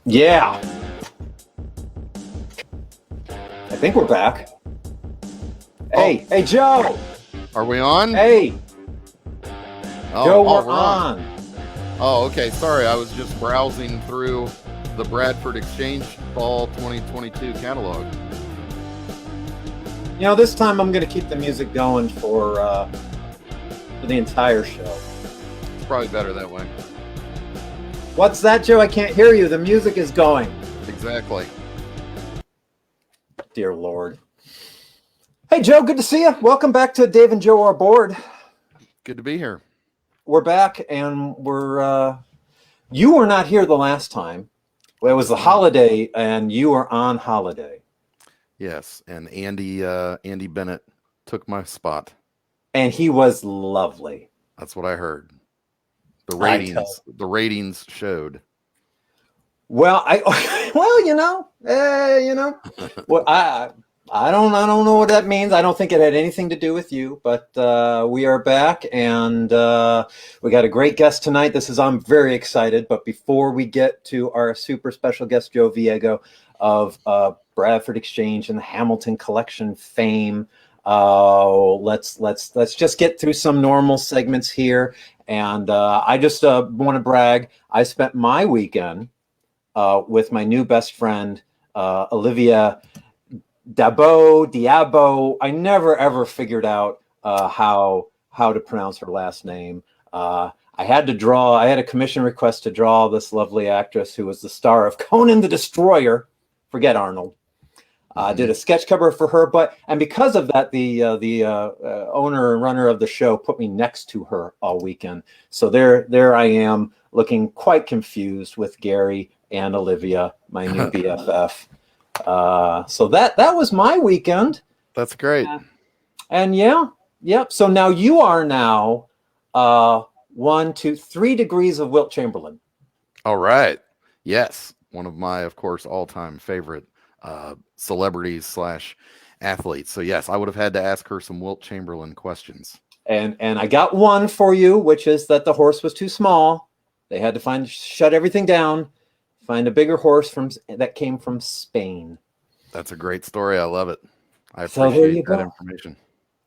Yeah, I think we're back. Hey, Joe. Are we on? Hey, Oh, Joe, oh, we're on. Oh, okay. Sorry, I was just browsing through the Bradford Exchange Fall 2022 catalog. You know, this time I'm going to keep the music going for the entire show. It's probably better that way. What's that, Joe? I can't hear you. The music is going. Exactly. Dear Lord. Hey, Joe, good to see you. Welcome back to Dave and Joe Are Bored. Good to be here. We're back, and we're you were not here the last time. Well, it was the holiday, and you were on holiday. Yes, and Andy Bennett took my spot. And he was lovely. That's what I heard. The ratings showed. Well, well, I don't know what that means. I don't think it had anything to do with you, but we are back, and we got a great guest tonight. I'm very excited. But before we get to our super special guest, Joe Viego of Bradford Exchange and the Hamilton Collection fame, let's just get through some normal segments here. And I just want to brag. I spent my weekend with my new best friend, Olivia Diabo. I never ever figured out how to pronounce her last name. I had a commission request to draw this lovely actress who was the star of Conan the Destroyer. Forget Arnold. Did a sketch cover for her, and because of that, the owner and runner of the show put me next to her all weekend. So there I am, looking quite confused with Gary and Olivia, my new BFF. So that was my weekend. That's great. And yep. So now you are 1, 2, 3 degrees of Wilt Chamberlain. All right. Yes, one of my, of course, all-time favorite celebrities / athletes. So yes, I would have had to ask her some Wilt Chamberlain questions. And I got one for you, which is that the horse was too small. They had to shut everything down, find a bigger horse that came from Spain. That's a great story. I love it. I appreciate that information.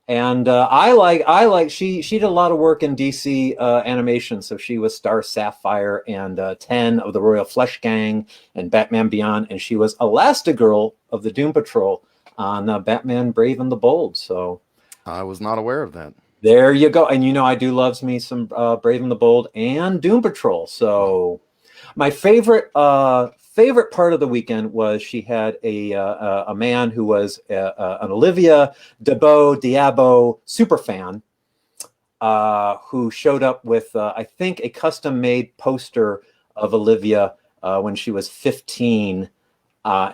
And I like she did a lot of work in DC animation. So she was Star Sapphire and 10 of the Royal Flush Gang and Batman Beyond, and she was Elastigirl of the Doom Patrol on Batman Brave and the Bold. So I was not aware of that. There you go. And I do loves me some Brave and the Bold and Doom Patrol. So my favorite part of the weekend was she had a man who was an Olivia Diabo super fan who showed up with I think a custom made poster of Olivia when she was 15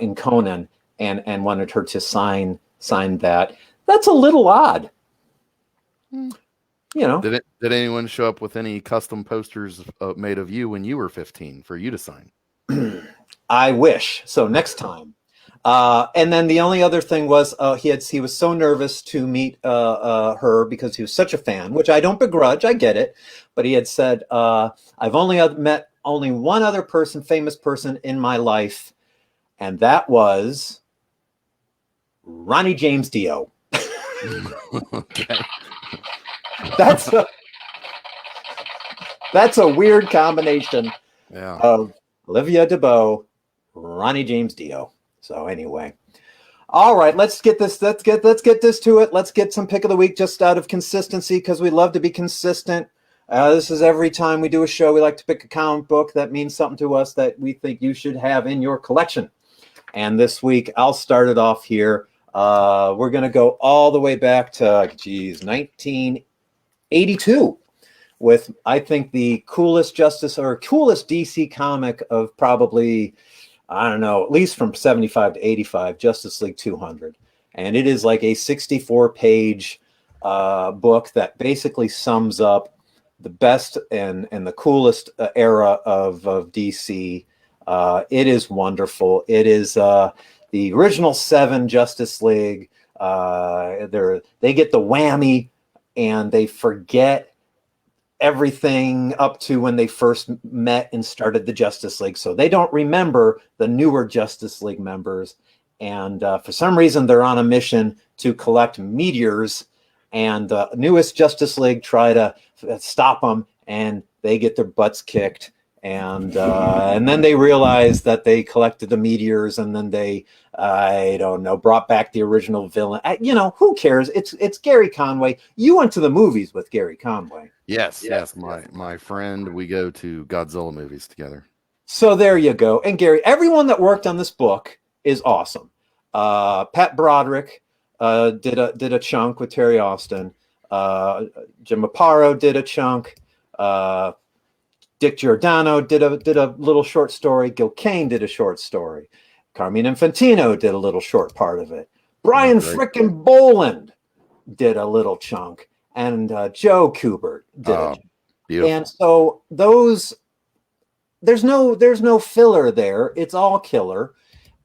in Conan and wanted her to sign that. That's a little odd. Did anyone show up with any custom posters made of you when you were 15 for you to sign? I wish. So next time. And then the only other thing was he was so nervous to meet her because he was such a fan, which I don't begrudge. I get it. But he had said, I've only met one other famous person in my life, and that was Ronnie James Dio. Okay. That's a weird combination of Olivia Diabo, Ronnie James Dio. So anyway, all right, let's get this to it. Let's get some pick of the week just out of consistency because we love to be consistent. This is every time we do a show, we like to pick a comic book that means something to us that we think you should have in your collection. And this week, I'll start it off here. We're going to go all the way back to 1982 with, I think, the coolest DC comic of probably, I don't know, at least from 75 to 85, Justice League 200. And it is like a 64-page book that basically sums up the best and the coolest era of DC. It is wonderful. It is the original 7 Justice League. They get the whammy and they forget everything up to when they first met and started the Justice League. So they don't remember the newer Justice League members. And for some reason, they're on a mission to collect meteors. And the newest Justice League try to stop them, and they get their butts kicked. And then they realize that they collected the meteors, and then they, I don't know, brought back the original villain. Who cares? It's Gary Conway. You went to the movies with Gary Conway. Yes. My friend, we go to Godzilla movies together. So there you go. And Gary, everyone that worked on this book is awesome. Pat Broderick did a chunk with Terry Austin. Jim Aparo did a chunk. Dick Giordano did a little short story. Gil Kane did a short story. Carmine Infantino did a little short part of it. Brian frickin' Boland did a little chunk. And Joe Kubert did it. Beautiful. And so there's no filler there. It's all killer.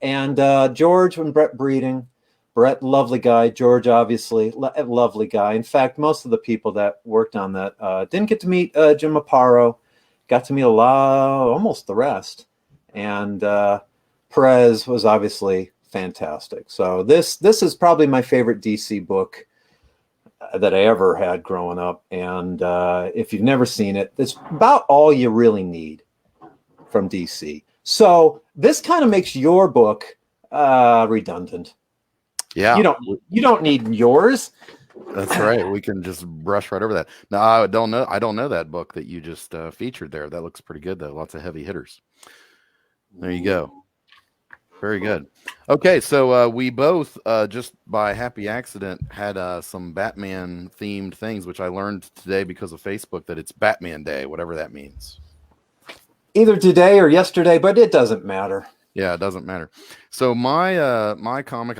And George and Brett Breeding. Brett, lovely guy. George, obviously, lovely guy. In fact, most of the people that worked on that didn't get to meet Jim Aparo. Got to meet almost the rest. And Perez was obviously fantastic. So this is probably my favorite DC book that I ever had growing up. And if you've never seen it, it's about all you really need from DC. So this kind of makes your book redundant. Yeah. You don't need yours. That's right. We can just brush right over that. No, I don't know that book that you just featured there. That looks pretty good though. Lots of heavy hitters. There you go. Very good. Okay, so we both just by happy accident had some Batman themed things, which I learned today because of Facebook that it's Batman Day, whatever that means. Either today or yesterday, but it doesn't matter. Yeah, it doesn't matter. So my comic,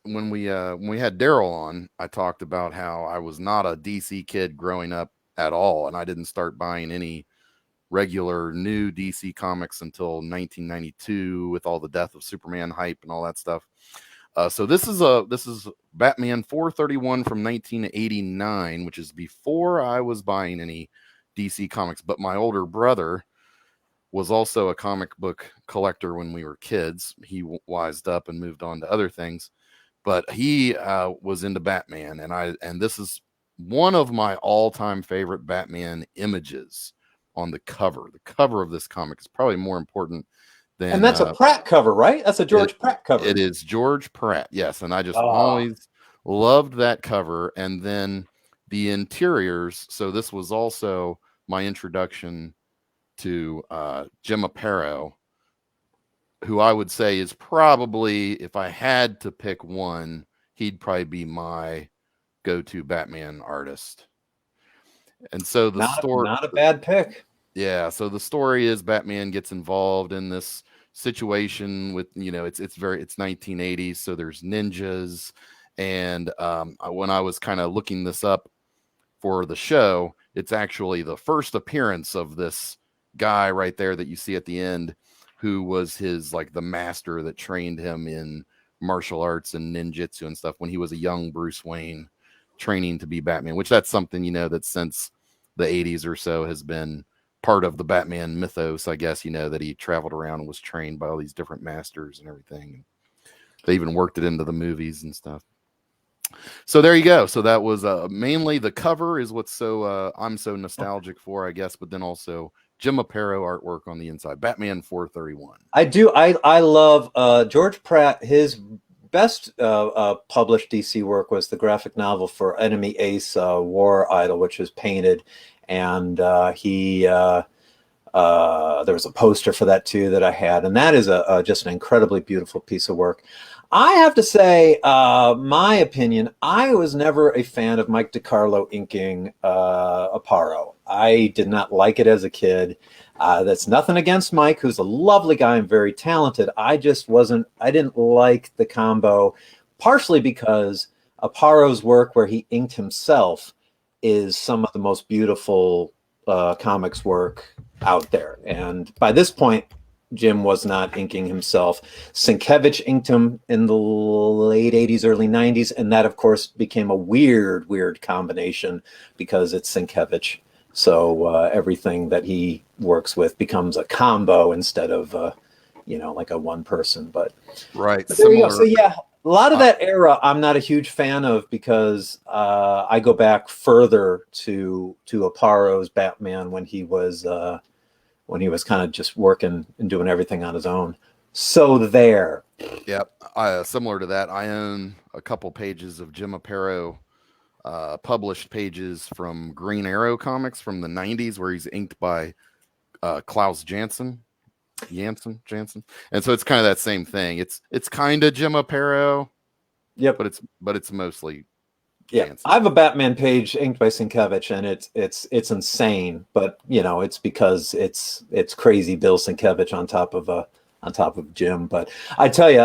when we had Daryl on, I talked about how I was not a DC kid growing up at all, and I didn't start buying any regular new DC comics until 1992 with all the Death of Superman hype and all that stuff. So this is Batman 431 from 1989, which is before I was buying any DC comics, but my older brother was also a comic book collector when we were kids. He wised up and moved on to other things, but he was into Batman, and this is one of my all-time favorite Batman images on the cover. The cover of this comic is probably more important than. And that's a Pratt cover, right? That's a George Pratt cover. It is George Pratt, yes. And I just always loved that cover. And then the interiors. So this was also my introduction to Jim Aparo, who I would say is probably, if I had to pick one, he'd probably be my go-to Batman artist. And so the story, not a bad pick. Yeah. So the story is Batman gets involved in this situation with, it's 1980s. So there's ninjas. And when I was kind of looking this up for the show, it's actually the first appearance of this guy right there that you see at the end, who was his, like, the master that trained him in martial arts and ninjutsu and stuff when he was a young Bruce Wayne training to be Batman, which that's something, that since the 80s or so has been part of the Batman mythos, I guess, that he traveled around and was trained by all these different masters and everything. They even worked it into the movies and stuff. So there you go. So that was mainly the cover is what's so I'm so nostalgic for, I guess, but then also Jim Aparo artwork on the inside. Batman 431. I do. I love George Pratt. His best published DC work was the graphic novel for Enemy Ace, War Idol, which was painted, and there was a poster for that too that I had, and that is just an incredibly beautiful piece of work. I have to say, my opinion, I was never a fan of Mike DiCarlo inking Aparo. I did not like it as a kid. That's nothing against Mike, who's a lovely guy and very talented. I didn't like the combo, partially because Aparo's work where he inked himself is some of the most beautiful comics work out there. And by this point, Jim was not inking himself. Sienkiewicz inked him in the late 80s, early 90s, and that, of course, became a weird combination because it's Sienkiewicz So everything that he works with becomes a combo instead of like a one person. But Right. there you go. Similar. So yeah, a lot of that era I'm not a huge fan of because I go back further to Apparo's Batman when he was kind of just working and doing everything on his own. So there. Yep. Similar to that, I own a couple pages of Jim Aparo published pages from Green Arrow comics from the 90s where he's inked by Klaus Janson. Jansen. And so it's kind of that same thing. It's kind of Jim Aparo. Yep. But it's mostly Jansen. I have a Batman page inked by Sienkiewicz, and it's insane, but it's because it's crazy Bill Sienkiewicz on top of Jim. But I tell you,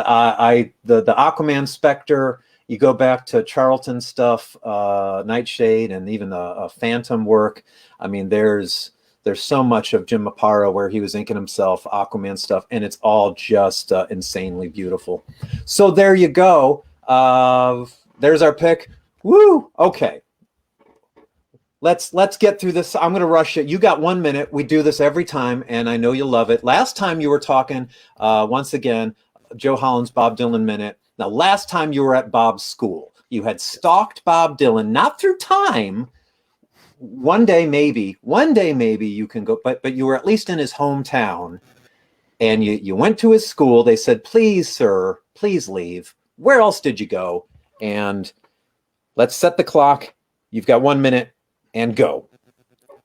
the Aquaman Spectre, you go back to Charlton stuff, Nightshade, and even the Phantom work. I mean, there's so much of Jim Aparo where he was inking himself, Aquaman stuff, and it's all just insanely beautiful. So there you go. There's our pick. Woo! Okay. Let's get through this. I'm going to rush it. You got 1 minute. We do this every time, and I know you love it. Last time you were talking, once again, Joe Hollon's Bob Dylan Minute. Now, last time you were at Bob's school, you had stalked Bob Dylan, not through time. One day maybe you can go, but you were at least in his hometown, and you went to his school. They said, please, sir, please leave. Where else did you go? And let's set the clock. You've got 1 minute and go.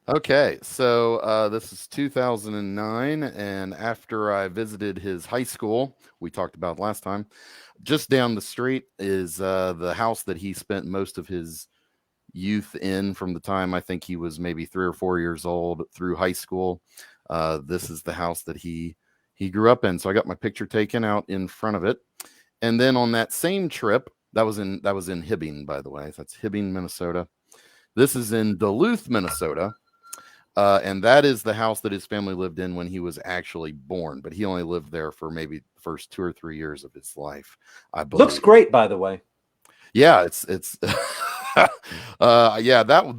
Okay, so this is 2009, and after I visited his high school, we talked about last time, just down the street is the house that he spent most of his youth in from the time I think he was maybe 3 or 4 years old through high school. This is the house that he grew up in. So I got my picture taken out in front of it. And then on that same trip, that was in Hibbing, by the way. That's Hibbing, Minnesota. This is in Duluth, Minnesota. And that is the house that his family lived in when he was actually born. But he only lived there for maybe the first 2 or 3 years of his life, I believe. Looks great, by the way. Yeah, it's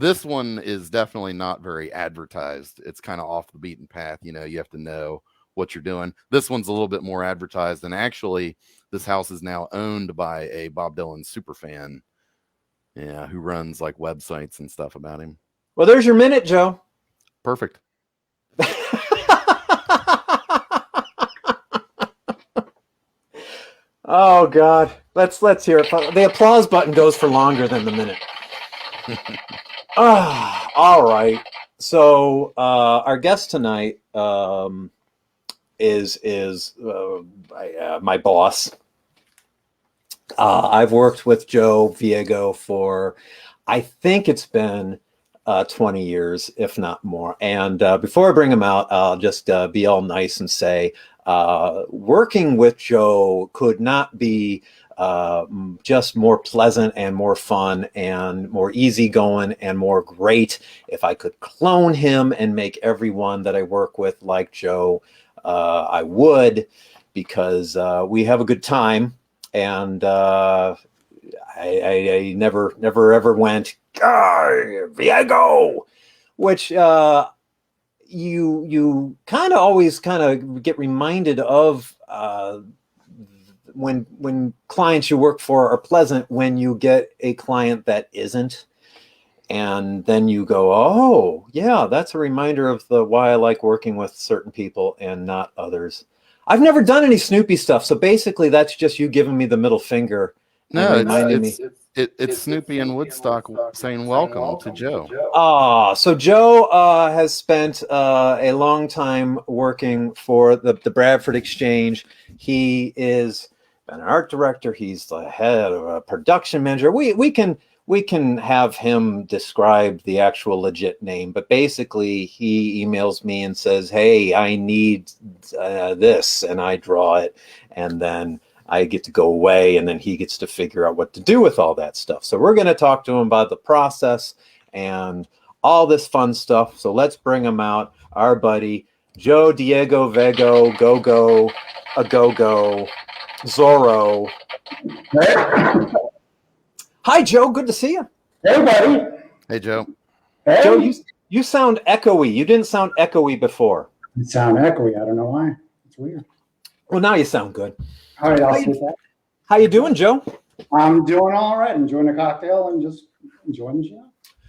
this one is definitely not very advertised. It's kind of off the beaten path. You have to know what you're doing. This one's a little bit more advertised, and actually this house is now owned by a Bob Dylan super fan, who runs like websites and stuff about him. Well, there's your minute, Joe. Perfect. Oh God, let's hear it. The applause button goes for longer than the minute. All right. So our guest tonight is my boss. I've worked with Joe Viego for, I think it's been 20 years, if not more. And before I bring him out, I'll just be all nice and say, working with Joe could not be just more pleasant and more fun and more easygoing and more great. If I could clone him and make everyone that I work with like Joe, I would, because we have a good time. And I never ever went, Viego, which you kind of always kind of get reminded of when clients you work for are pleasant, when you get a client that isn't, and then you go, oh yeah, that's a reminder of why I like working with certain people and not others. I've never done any Snoopy stuff, so basically that's just you giving me the middle finger. No, it's Snoopy and Woodstock saying welcome to Joe. So Joe has spent a long time working for the Bradford Exchange. He is an art director. He's the head of a production manager. We can have him describe the actual legit name, but basically he emails me and says, hey, I need this, and I draw it, and then I get to go away, and then he gets to figure out what to do with all that stuff. So we're going to talk to him about the process and all this fun stuff. So let's bring him out, our buddy, Joe Diego Viego, go, Zorro. Hi, Joe. Good to see you. Hey, buddy. Hey, Joe. Hey. Joe, You sound echoey. You didn't sound echoey before. You sound echoey. I don't know why. It's weird. Well, now you sound good. All right, I'll see that. How you doing, Joe? I'm doing all right. Enjoying a cocktail and just enjoying the show.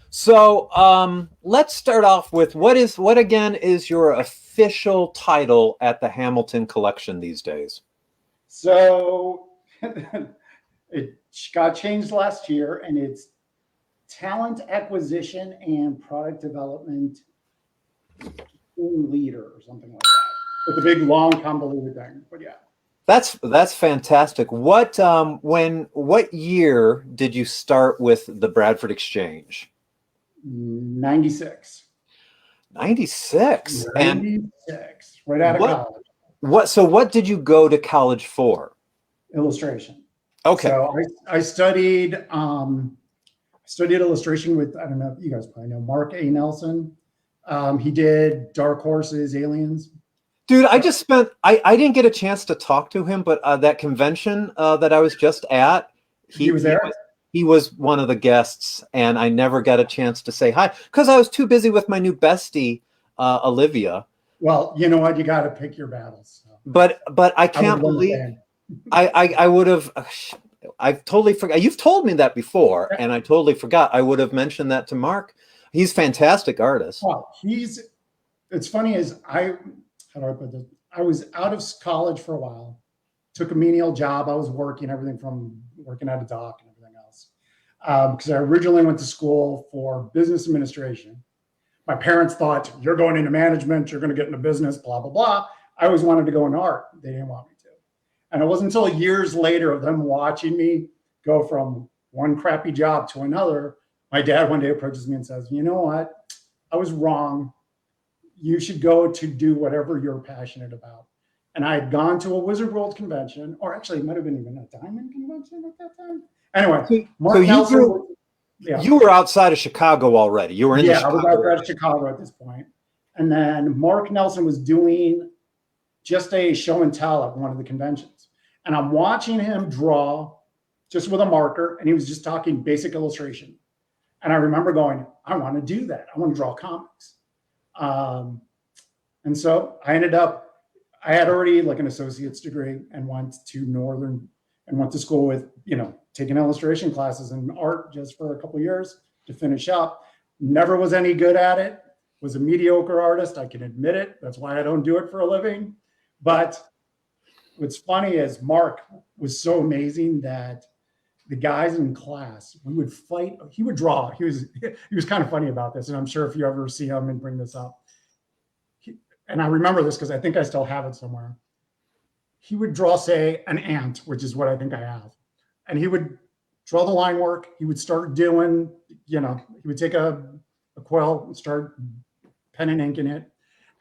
So let's start off with what again is your official title at the Hamilton Collection these days? So it got changed last year, and it's talent acquisition and product development leader or something like that. It's a big, long, convoluted thing, but yeah. That's fantastic. What year did you start with the Bradford Exchange? 96. 96. 96. Right out of college. So what did you go to college for? Illustration. Okay. So I studied illustration with, I don't know, you guys probably know Mark A. Nelson. He did Dark Horses, Aliens. Dude, I didn't get a chance to talk to him, but that convention that I was just at, he was there. He was one of the guests, and I never got a chance to say hi because I was too busy with my new bestie, Olivia. Well, you know what? You got to pick your battles. So. But I can't believe I would have. I've totally forgot. You've told me that before, and I totally forgot. I would have mentioned that to Mark. He's a fantastic artist. Well, it's funny as how do I put this? I was out of college for a while, took a menial job. I was working everything from working at a dock and everything else. Because I originally went to school for business administration. My parents thought, you're going into management, you're going to get into business, blah, blah, blah. I always wanted to go into art. They didn't want me to. And it wasn't until years later of them watching me go from one crappy job to another, my dad one day approaches me and says, you know what? I was wrong. You should go to do whatever you're passionate about. And I had gone to a Wizard World convention, or actually it might have been even a Diamond convention at that time. Anyway, Mark Nelson, you were outside of Chicago already. You were in I was outside of Chicago at this point. And then Mark Nelson was doing just a show and tell at one of the conventions. And I'm watching him draw just with a marker, and he was just talking basic illustration. And I remember going, I want to do that. I want to draw comics. And so I had already like an associate's degree and went to Northern and went to school with, taking illustration classes and art just for a couple of years to finish up. Never was any good at it. Was a mediocre artist. I can admit it. That's why I don't do it for a living. But what's funny is Mark was so amazing that the guys in class, we would fight. He would draw. He was kind of funny about this. And I'm sure if you ever see him and bring this up, and I remember this because I think I still have it somewhere. He would draw, say, an ant, which is what I think I have. And he would draw the line work. He would start doing, he would take a quill and start pen and ink in it.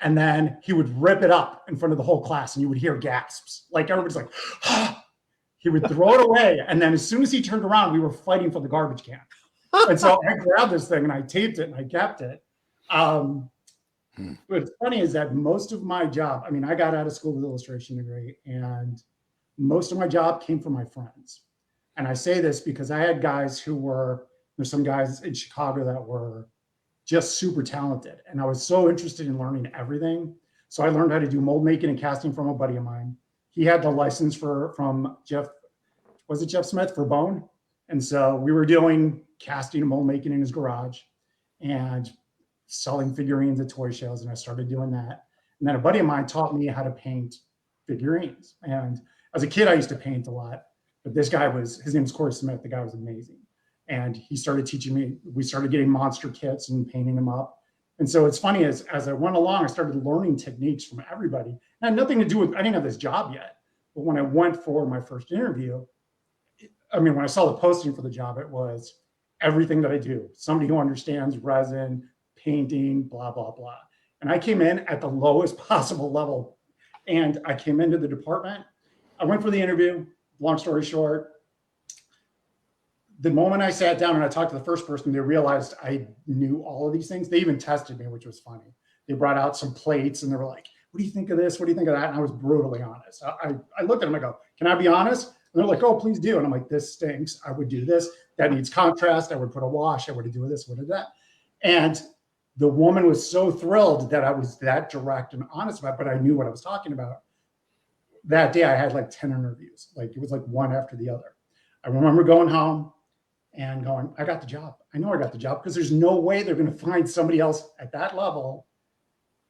And then he would rip it up in front of the whole class and you would hear gasps. Like everybody's like, ah! He would throw it away. And then as soon as he turned around, we were fighting for the garbage can. And so I grabbed this thing and I taped it and I kept it. What's funny is that most of my job, I got out of school with an illustration degree, and most of my job came from my friends. And I say this because I had guys there's some guys in Chicago that were just super talented. And I was so interested in learning everything. So I learned how to do mold making and casting from a buddy of mine. He had the license from Jeff Smith for Bone. And so we were doing casting and mold making in his garage and selling figurines at toy shows. And I started doing that. And then a buddy of mine taught me how to paint figurines. And as a kid, I used to paint a lot. But his name is Corey Smith. The guy was amazing. And he started teaching me. We started getting monster kits and painting them up. And so it's funny, as I went along, I started learning techniques from everybody. And it had nothing to do with, I didn't have this job yet. But when I went for my first interview, when I saw the posting for the job, it was everything that I do. Somebody who understands resin, painting, blah, blah, blah. And I came in at the lowest possible level. And I came into the department. I went for the interview. Long story short, the moment I sat down and I talked to the first person, they realized I knew all of these things. They even tested me, which was funny. They brought out some plates and they were like, what do you think of this? What do you think of that? And I was brutally honest. I looked at them, I go, can I be honest? And they're like, oh, please do. And I'm like, this stinks. I would do this. That needs contrast. I would put a wash. I would do this, would do that. And the woman was so thrilled that I was that direct and honest about it, but I knew what I was talking about. That day I had like 10 interviews. Like it was like one after the other. I remember going home and going, I got the job. I know I got the job because there's no way they're going to find somebody else at that level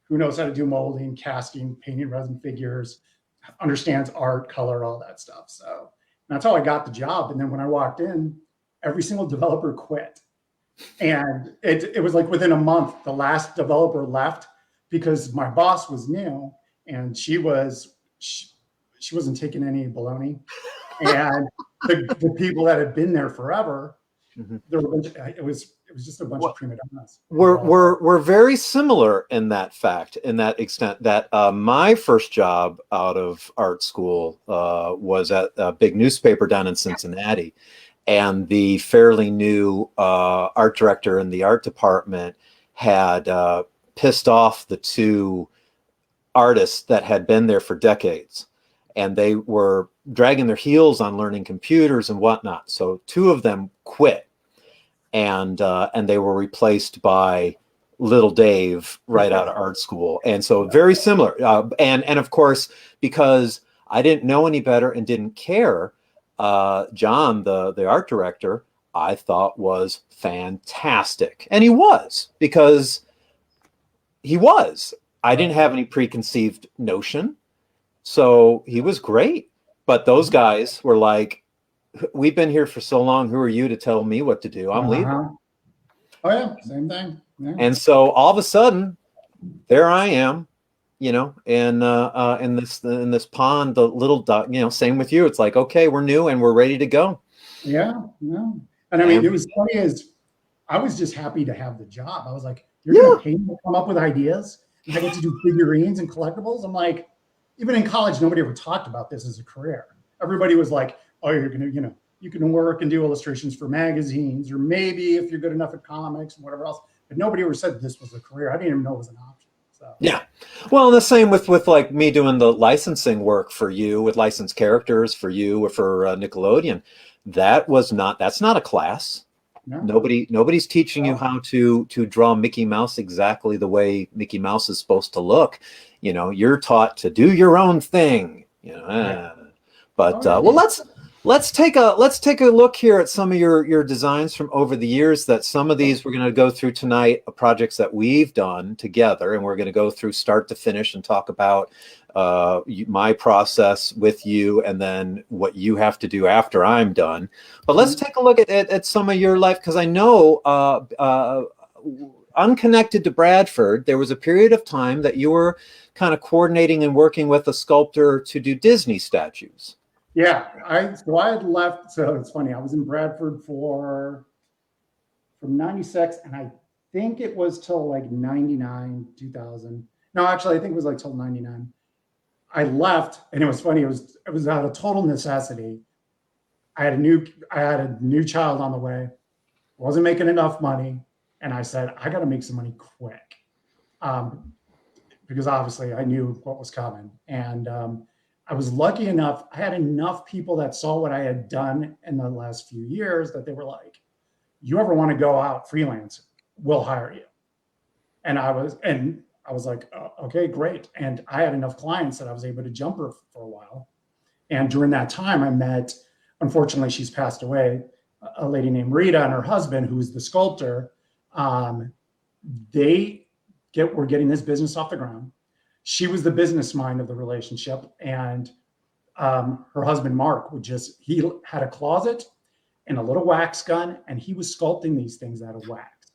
who knows how to do molding, casting, painting resin figures, understands art, color, all that stuff. So that's how I got the job. And then when I walked in, every single developer quit. And it was like within a month, the last developer left because my boss was new and she wasn't taking any baloney. And the people that had been there forever, there were it was just a bunch of prima donnas. We're very similar in that fact, in that extent that my first job out of art school was at a big newspaper down in Cincinnati. And the fairly new art director in the art department had pissed off the two artists that had been there for decades. And they were dragging their heels on learning computers and whatnot. So two of them quit. And they were replaced by little Dave right out of art school. And so very similar. And of course, because I didn't know any better and didn't care, John, the art director, I thought was fantastic. And he was, because he was. I didn't have any preconceived notion. So he was great. But those guys were like, we've been here for so long. Who are you to tell me what to do? I'm leaving. Oh, yeah. Same thing. Yeah. And so all of a sudden, there I am. You know, in this pond, the little duck, you know, same with you. It's like, okay, we're new and we're ready to go. Yeah, no. And I mean, it was funny as I was just happy to have the job. I was like, you're going to pay me to come up with ideas? And I get to do figurines and collectibles. I'm like, even in college, nobody ever talked about this as a career. Everybody was like, oh, you're going to, you know, you can work and do illustrations for magazines, or maybe if you're good enough at comics and whatever else. But nobody ever said this was a career. I didn't even know it was an option. So. Yeah. Well, the same with like me doing the licensing work for you with licensed characters for you or for Nickelodeon. That's not a class. No. Nobody's teaching you how to draw Mickey Mouse exactly the way Mickey Mouse is supposed to look. You know, you're taught to do your own thing. You know, but well, let's take a look here at some of your designs from over the years. That some of these we're going to go through tonight, projects that we've done together, and we're going to go through start to finish and talk about my process with you, and then what you have to do after I'm done. But let's take a look at some of your life, because I know unconnected to Bradford, there was a period of time that you were kind of coordinating and working with a sculptor to do Disney statues. Yeah, I had left. So it's funny. I was in Bradford from 96, and I think it was till like 99, 2000. No, actually, I think it was like till 99. I left, and it was funny. It was out of total necessity. I had a new child on the way. Wasn't making enough money, and I said, I got to make some money quick, because obviously I knew what was coming. And I was lucky enough. I had enough people that saw what I had done in the last few years that they were like, "You ever want to go out freelance? We'll hire you." And I was like, okay, great. And I had enough clients that I was able to jump her for a while. And during that time, I met, unfortunately, she's passed away, a lady named Rita and her husband, who's the sculptor. They were getting this business off the ground. She was the business mind of the relationship. And her husband, Mark, he had a closet and a little wax gun, and he was sculpting these things out of wax.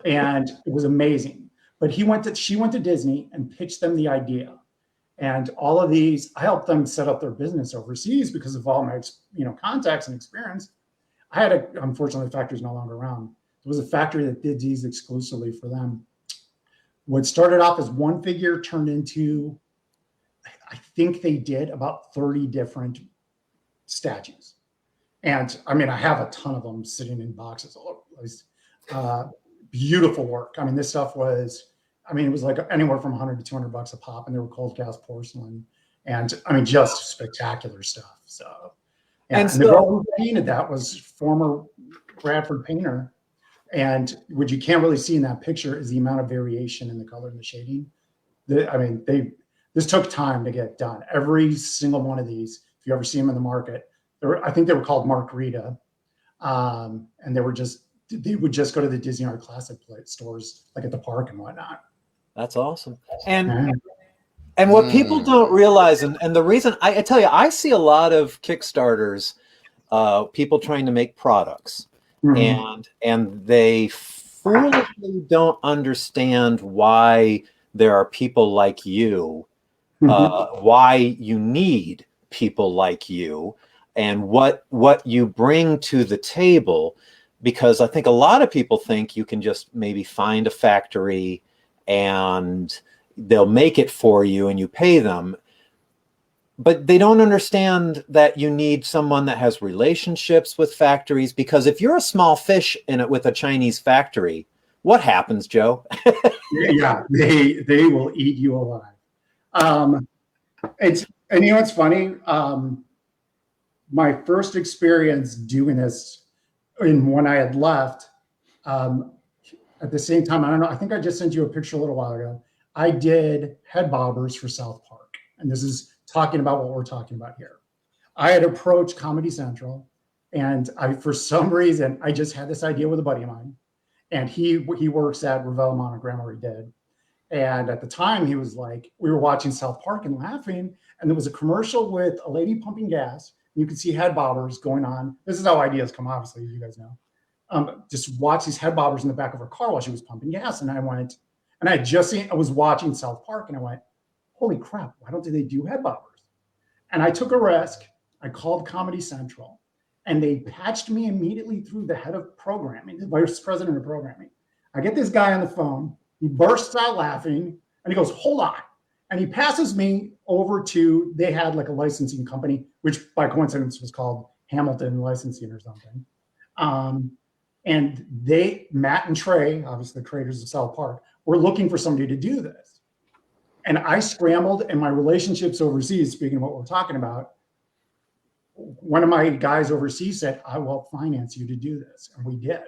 And it was amazing. But she went to Disney and pitched them the idea. And all of these, I helped them set up their business overseas because of all my, contacts and experience. Unfortunately, the factory's no longer around. It was a factory that did these exclusively for them. What started off as one figure turned into, I think they did about 30 different statues. And I mean, I have a ton of them sitting in boxes all over the place. Beautiful work. I mean, this stuff was, it was like anywhere from $100 to $200 a pop, and they were cold cast porcelain. And I mean, just spectacular stuff. So, and the girl who painted that was former Bradford painter. And what you can't really see in that picture is the amount of variation in the color and the shading. This took time to get done. Every single one of these, if you ever see them in the market, I think they were called Margarita. And they would just go to the Disney Art Classic stores, like at the park and whatnot. That's awesome. And what people don't realize, and the reason I tell you, I see a lot of Kickstarters, people trying to make products, and they foolishly don't understand why there are people like you, why you need people like you, and what you bring to the table. Because I think a lot of people think you can just maybe find a factory and they'll make it for you and you pay them. But they don't understand that you need someone that has relationships with factories, because if you're a small fish in it with a Chinese factory, what happens, Joe? Yeah, they will eat you alive. And you know what's funny? My first experience doing this, and when I had left, at the same time, I don't know, I think I just sent you a picture a little while ago. I did head bobbers for South Park. And this is talking about what we're talking about here. I had approached Comedy Central, and for some reason, I just had this idea with a buddy of mine. And he works at Revell Monogram, where he did. And at the time, he was like, we were watching South Park and laughing, and there was a commercial with a lady pumping gas. You could see head bobbers going on. This is how ideas come, obviously, as you guys know. Just watch these head bobbers in the back of her car while she was pumping gas. And I went, and I was watching South Park, and I went, holy crap, why don't they do head bobbers? And I took a risk. I called Comedy Central, and they patched me immediately through the head of programming, the vice president of programming. I get this guy on the phone. He bursts out laughing, and he goes, hold on. And he passes me over to, they had like a licensing company, which by coincidence was called Hamilton Licensing or something. And Matt and Trey, obviously the creators of South Park, were looking for somebody to do this. And I scrambled, and my relationships overseas, speaking of what we're talking about, one of my guys overseas said, I will finance you to do this. And we did.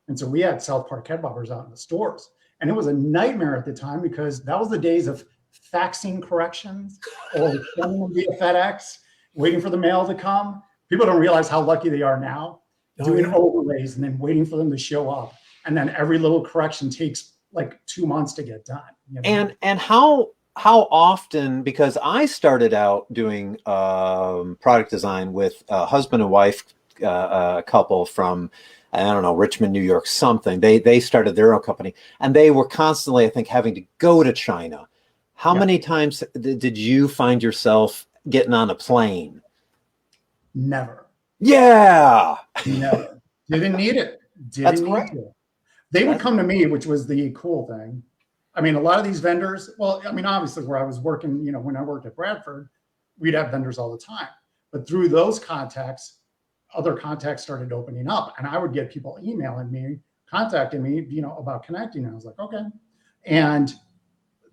And so we had South Park head bobbers out in the stores. And it was a nightmare at the time, because that was the days of faxing corrections or sending them via FedEx, waiting for the mail to come. People don't realize how lucky they are now, doing overlays and then waiting for them to show up. And then every little correction takes like 2 months to get done. You know? And how often, because I started out doing product design with a husband and wife couple from, I don't know, Richmond, New York, something. They started their own company, and they were constantly, I think, having to go to China. How many times did you find yourself getting on a plane? Never. Yeah. Never. Didn't need it. Didn't need to. They would come to me, which was the cool thing. I mean, a lot of these vendors, well, I mean, obviously where I was working, you know, when I worked at Bradford, we'd have vendors all the time. But through those contacts, other contacts started opening up, and I would get people emailing me, contacting me, you know, about connecting. And I was like, okay. And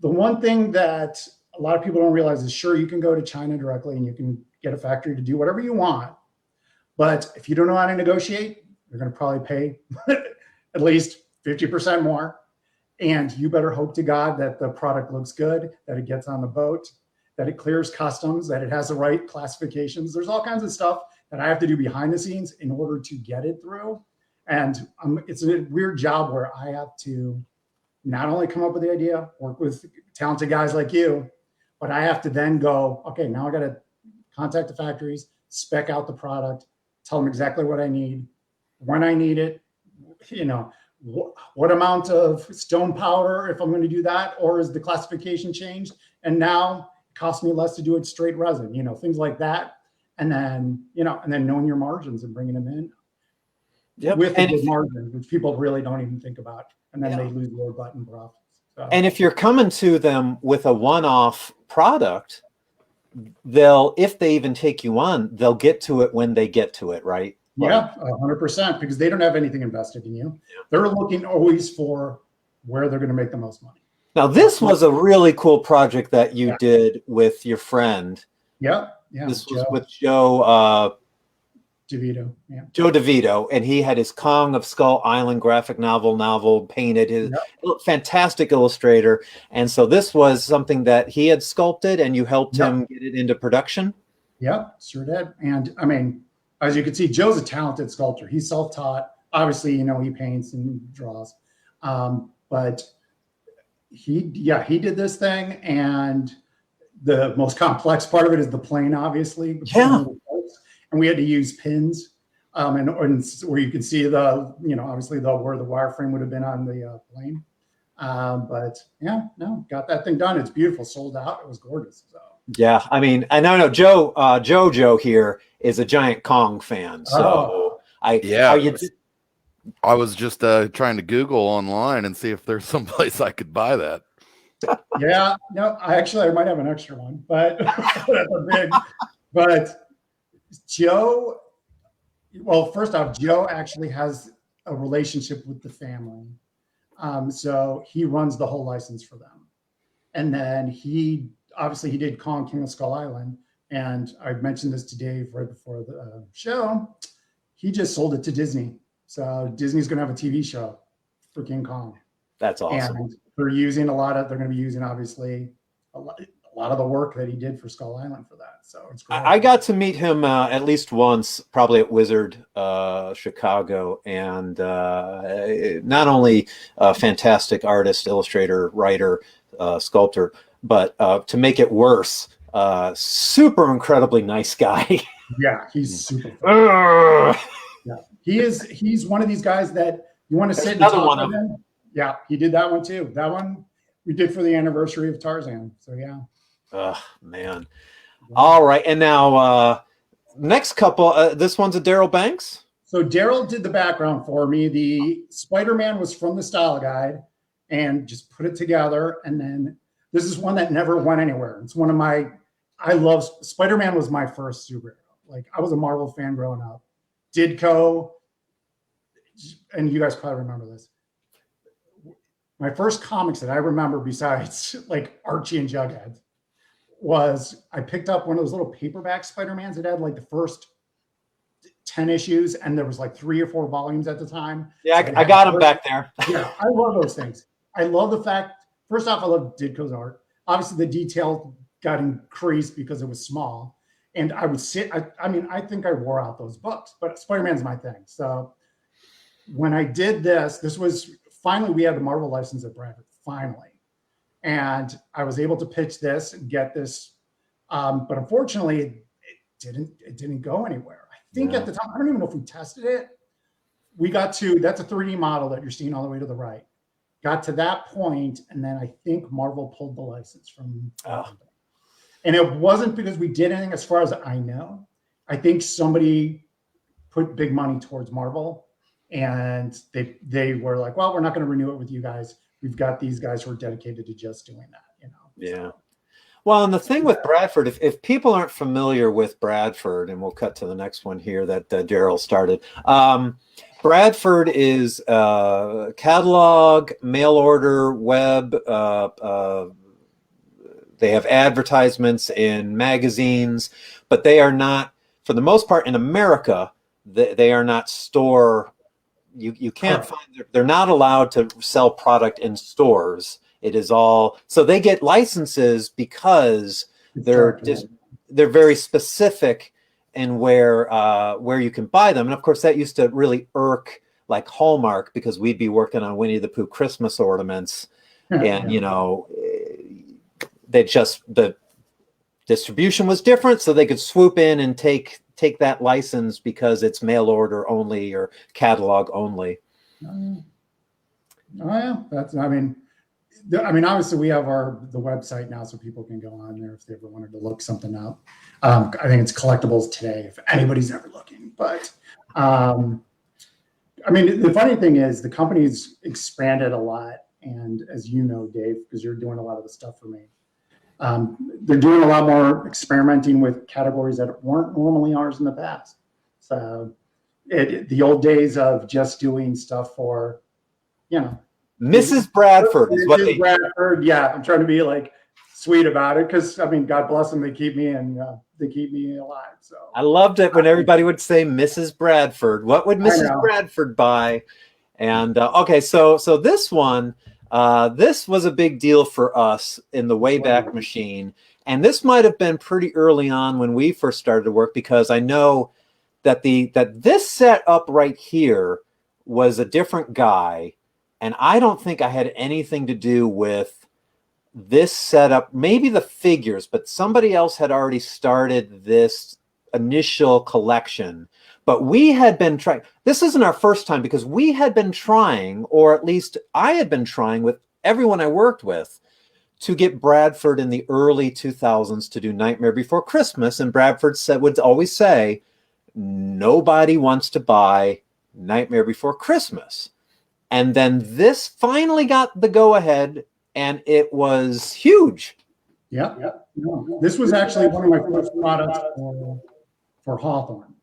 the one thing that a lot of people don't realize is, sure, you can go to China directly and you can get a factory to do whatever you want. But if you don't know how to negotiate, you're going to probably pay at least 50% more. And you better hope to God that the product looks good, that it gets on the boat, that it clears customs, that it has the right classifications. There's all kinds of stuff that I have to do behind the scenes in order to get it through. And it's a weird job where I have to not only come up with the idea, work with talented guys like you, but I have to then go, okay, now I got to contact the factories, spec out the product, tell them exactly what I need, when I need it, you know, what amount of stone powder, if I'm going to do that, or is the classification changed? And now it costs me less to do it straight resin, you know, things like that. And then, you know, and then knowing your margins and bringing them in with a good margin, which people really don't even think about. And then they lose their button profits. So. And if you're coming to them with a one-off product, they'll, if they even take you on, they'll get to it when they get to it, right? Yeah, 100%, because they don't have anything invested in you. They're looking always for where they're going to make the most money. Now, this was a really cool project that you did with your friend. Yeah. This was with Joe. DeVito, yeah. Joe Viego, and he had his Kong of Skull Island graphic novel painted. His fantastic illustrator, and so this was something that he had sculpted, and you helped him get it into production. Yep, sure did. And I mean, as you can see, Joe's a talented sculptor. He's self-taught. Obviously, you know, he paints and draws, but he did this thing, and the most complex part of it is the plane, obviously. Yeah. And we had to use pins, and where you can see the, you know, obviously where the wireframe would have been on the plane. But yeah, no, got that thing done. It's beautiful, sold out. It was gorgeous. So. Yeah, I mean, I know Joe here is a giant Kong fan. So I was just trying to Google online and see if there's some place I could buy that. Yeah, no, I might have an extra one, but that's a big. But Joe, well, first off, Joe actually has a relationship with the family, so he runs the whole license for them, and then he did Kong King of Skull Island, and I mentioned this to Dave right before the show. He just sold it to Disney, so Disney's going to have a TV show for King Kong. That's awesome. And they're going to be using obviously a lot of the work that he did for Skull Island for that. So it's great. I got to meet him at least once, probably at Wizard Chicago, and not only a fantastic artist, illustrator, writer, sculptor, but to make it worse, super incredibly nice guy. Yeah, he's super fun. Yeah, he's one of these guys that you want to sit and talk with him. Yeah, he did that one too. That one we did for the anniversary of Tarzan. So yeah. Oh man. All right, and now next couple. This one's a Daryl Banks. So Daryl did the background for me. The Spider-Man was from the style guide, and just put it together. And then this is one that never went anywhere. It's one of my. I love Spider-Man. Was my first superhero. Like I was a Marvel fan growing up. Ditko, and you guys probably remember this. My first comics that I remember, besides like Archie and Jughead, was I picked up one of those little paperback Spider-Mans that had like the first 10 issues, and there was like 3 or 4 volumes at the time. Yeah, so I got them back there. Yeah, I love those things. I love the fact, first off, I love Ditko's art. Obviously, the detail got increased because it was small. And I would sit, I think I wore out those books, but Spider-Man's my thing. So when I did this was finally, we had the Marvel license at Bradford, finally. And I was able to pitch this and get this. But unfortunately, it didn't go anywhere. I think at the time, I don't even know if we tested it. We got to, that's a 3D model that you're seeing all the way to the right. Got to that point, and then I think Marvel pulled the license from. And it wasn't because we did anything, as far as I know. I think somebody put big money towards Marvel, and they were like, well, we're not going to renew it with you guys. We've got these guys who are dedicated to just doing that, you know? Yeah. Well, and the thing with Bradford, if people aren't familiar with Bradford, and we'll cut to the next one here that Daryl started. Bradford is catalog, mail order, web. They have advertisements in magazines, but they are not, for the most part in America, they are not store. You can't find, they're not allowed to sell product in stores. It is all, so they get licenses because they're very specific in where you can buy them. And of course that used to really irk like Hallmark, because we'd be working on Winnie the Pooh Christmas ornaments, and you know, the distribution was different, so they could swoop in and take that license because it's mail order only or catalog only. Oh yeah, that's. I mean, obviously we have the website now, so people can go on there if they ever wanted to look something up. I think it's Collectibles Today if anybody's ever looking. But I mean, the funny thing is the company's expanded a lot, and as you know, Dave, because you're doing a lot of the stuff for me. They're doing a lot more experimenting with categories that weren't normally ours in the past. So the old days of just doing stuff for, you know, Mrs. Bradford is what Bradford. Yeah, I'm trying to be like sweet about it because I mean, God bless them, they keep me, and keep me alive. So I loved it when everybody would say Mrs. Bradford. What would Mrs. Bradford buy? And okay, so this one, this was a big deal for us in the Wayback Machine, and this might have been pretty early on when we first started to work, because I know that this setup right here was a different guy, and I don't think I had anything to do with this setup. Maybe the figures, but somebody else had already started this initial collection. But we had been trying. This isn't our first time, because we had been trying, or at least I had been trying with everyone I worked with, to get Bradford in the early 2000s to do Nightmare Before Christmas. And Bradford would always say, nobody wants to buy Nightmare Before Christmas. And then this finally got the go-ahead, and it was huge. Yeah. No, this was actually one of my first products for Hawthorne.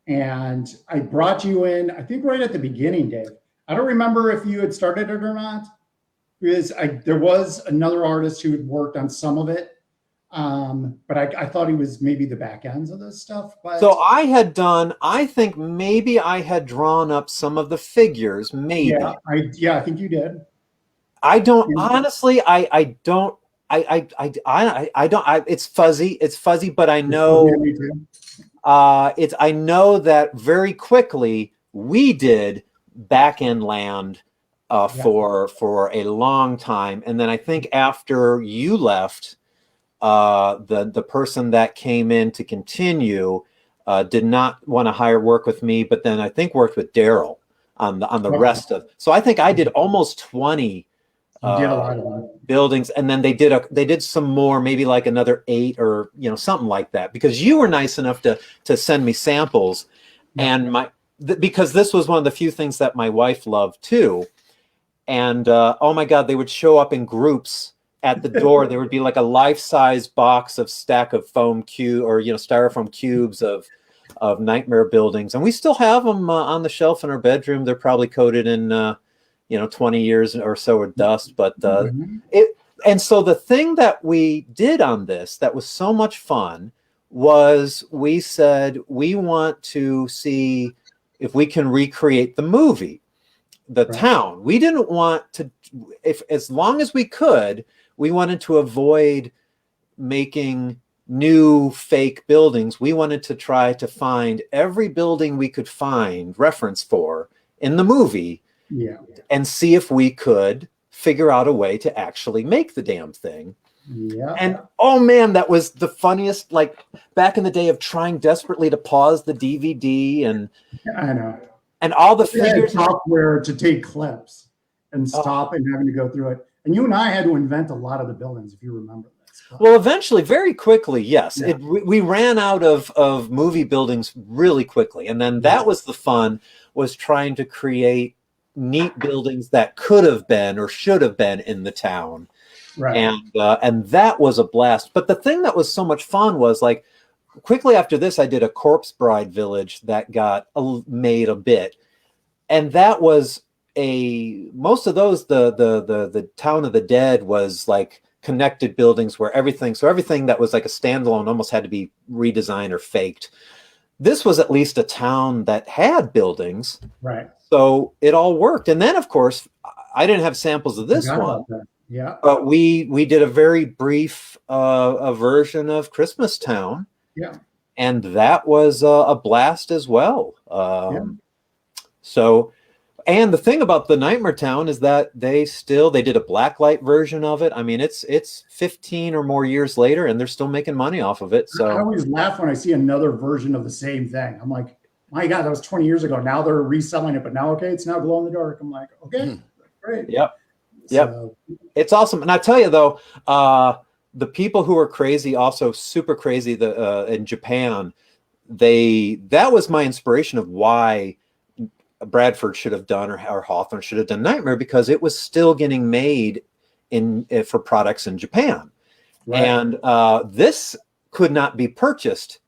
And I brought you in, I think right at the beginning, Dave. I don't remember if you had started it or not, because there was another artist who had worked on some of it. But I thought he was maybe the back ends of this stuff. But so I think maybe I had drawn up some of the figures, maybe. I think you did. I don't, honestly, I don't, it's fuzzy, but I know, I know that very quickly we did back end land for a long time. And then I think after you left, the person that came in to continue did not want to work with me, but then I think worked with Daryl on the rest of. So I think I did almost 20 did a lot of buildings, and then they did some more, maybe like another 8 or something like that, because you were nice enough to send me samples, and because this was one of the few things that my wife loved too, and oh my God, they would show up in groups at the door. There would be like a life-size box of stack of foam styrofoam cubes of Nightmare buildings, and we still have them on the shelf in our bedroom. They're probably coated in 20 years or so of dust, but and so the thing that we did on this that was so much fun was we said we want to see if we can recreate the movie, the town. We didn't want to, as long as we could, we wanted to avoid making new fake buildings. We wanted to try to find every building we could find reference for in the movie, and see if we could figure out a way to actually make the damn thing. And oh man, that was the funniest, like back in the day of trying desperately to pause the DVD, and I know, and all the figures, software to take clips and stop and having to go through it. And you and I had to invent a lot of the buildings, if you remember this. Well, eventually, very quickly, yes. We ran out of movie buildings really quickly, and then that was the fun, was trying to create neat buildings that could have been or should have been in the town. And that was a blast. But the thing that was so much fun was, like, quickly after this, I did a Corpse Bride Village that got made a bit, and that was most of those, the Town of the Dead was like connected buildings where everything that was like a standalone almost had to be redesigned or faked. This was at least a town that had buildings, so it all worked. And then, of course, I didn't have samples of this one, but we did a very brief a version of Christmas Town, and that was a blast as well. So, and the thing about the Nightmare Town is that they did a blacklight version of it. I mean, it's 15 or more years later, and they're still making money off of it. So I always laugh when I see another version of the same thing. I'm like, my God, that was 20 years ago. Now they're reselling it, but now, it's now glow in the dark. I'm like, okay, great. So, it's awesome. And I tell you though, the people who are crazy, also super crazy, in Japan, that was my inspiration of why Bradford should have done, or Hawthorne should have done Nightmare, because it was still getting made for products in Japan. And this could not be purchased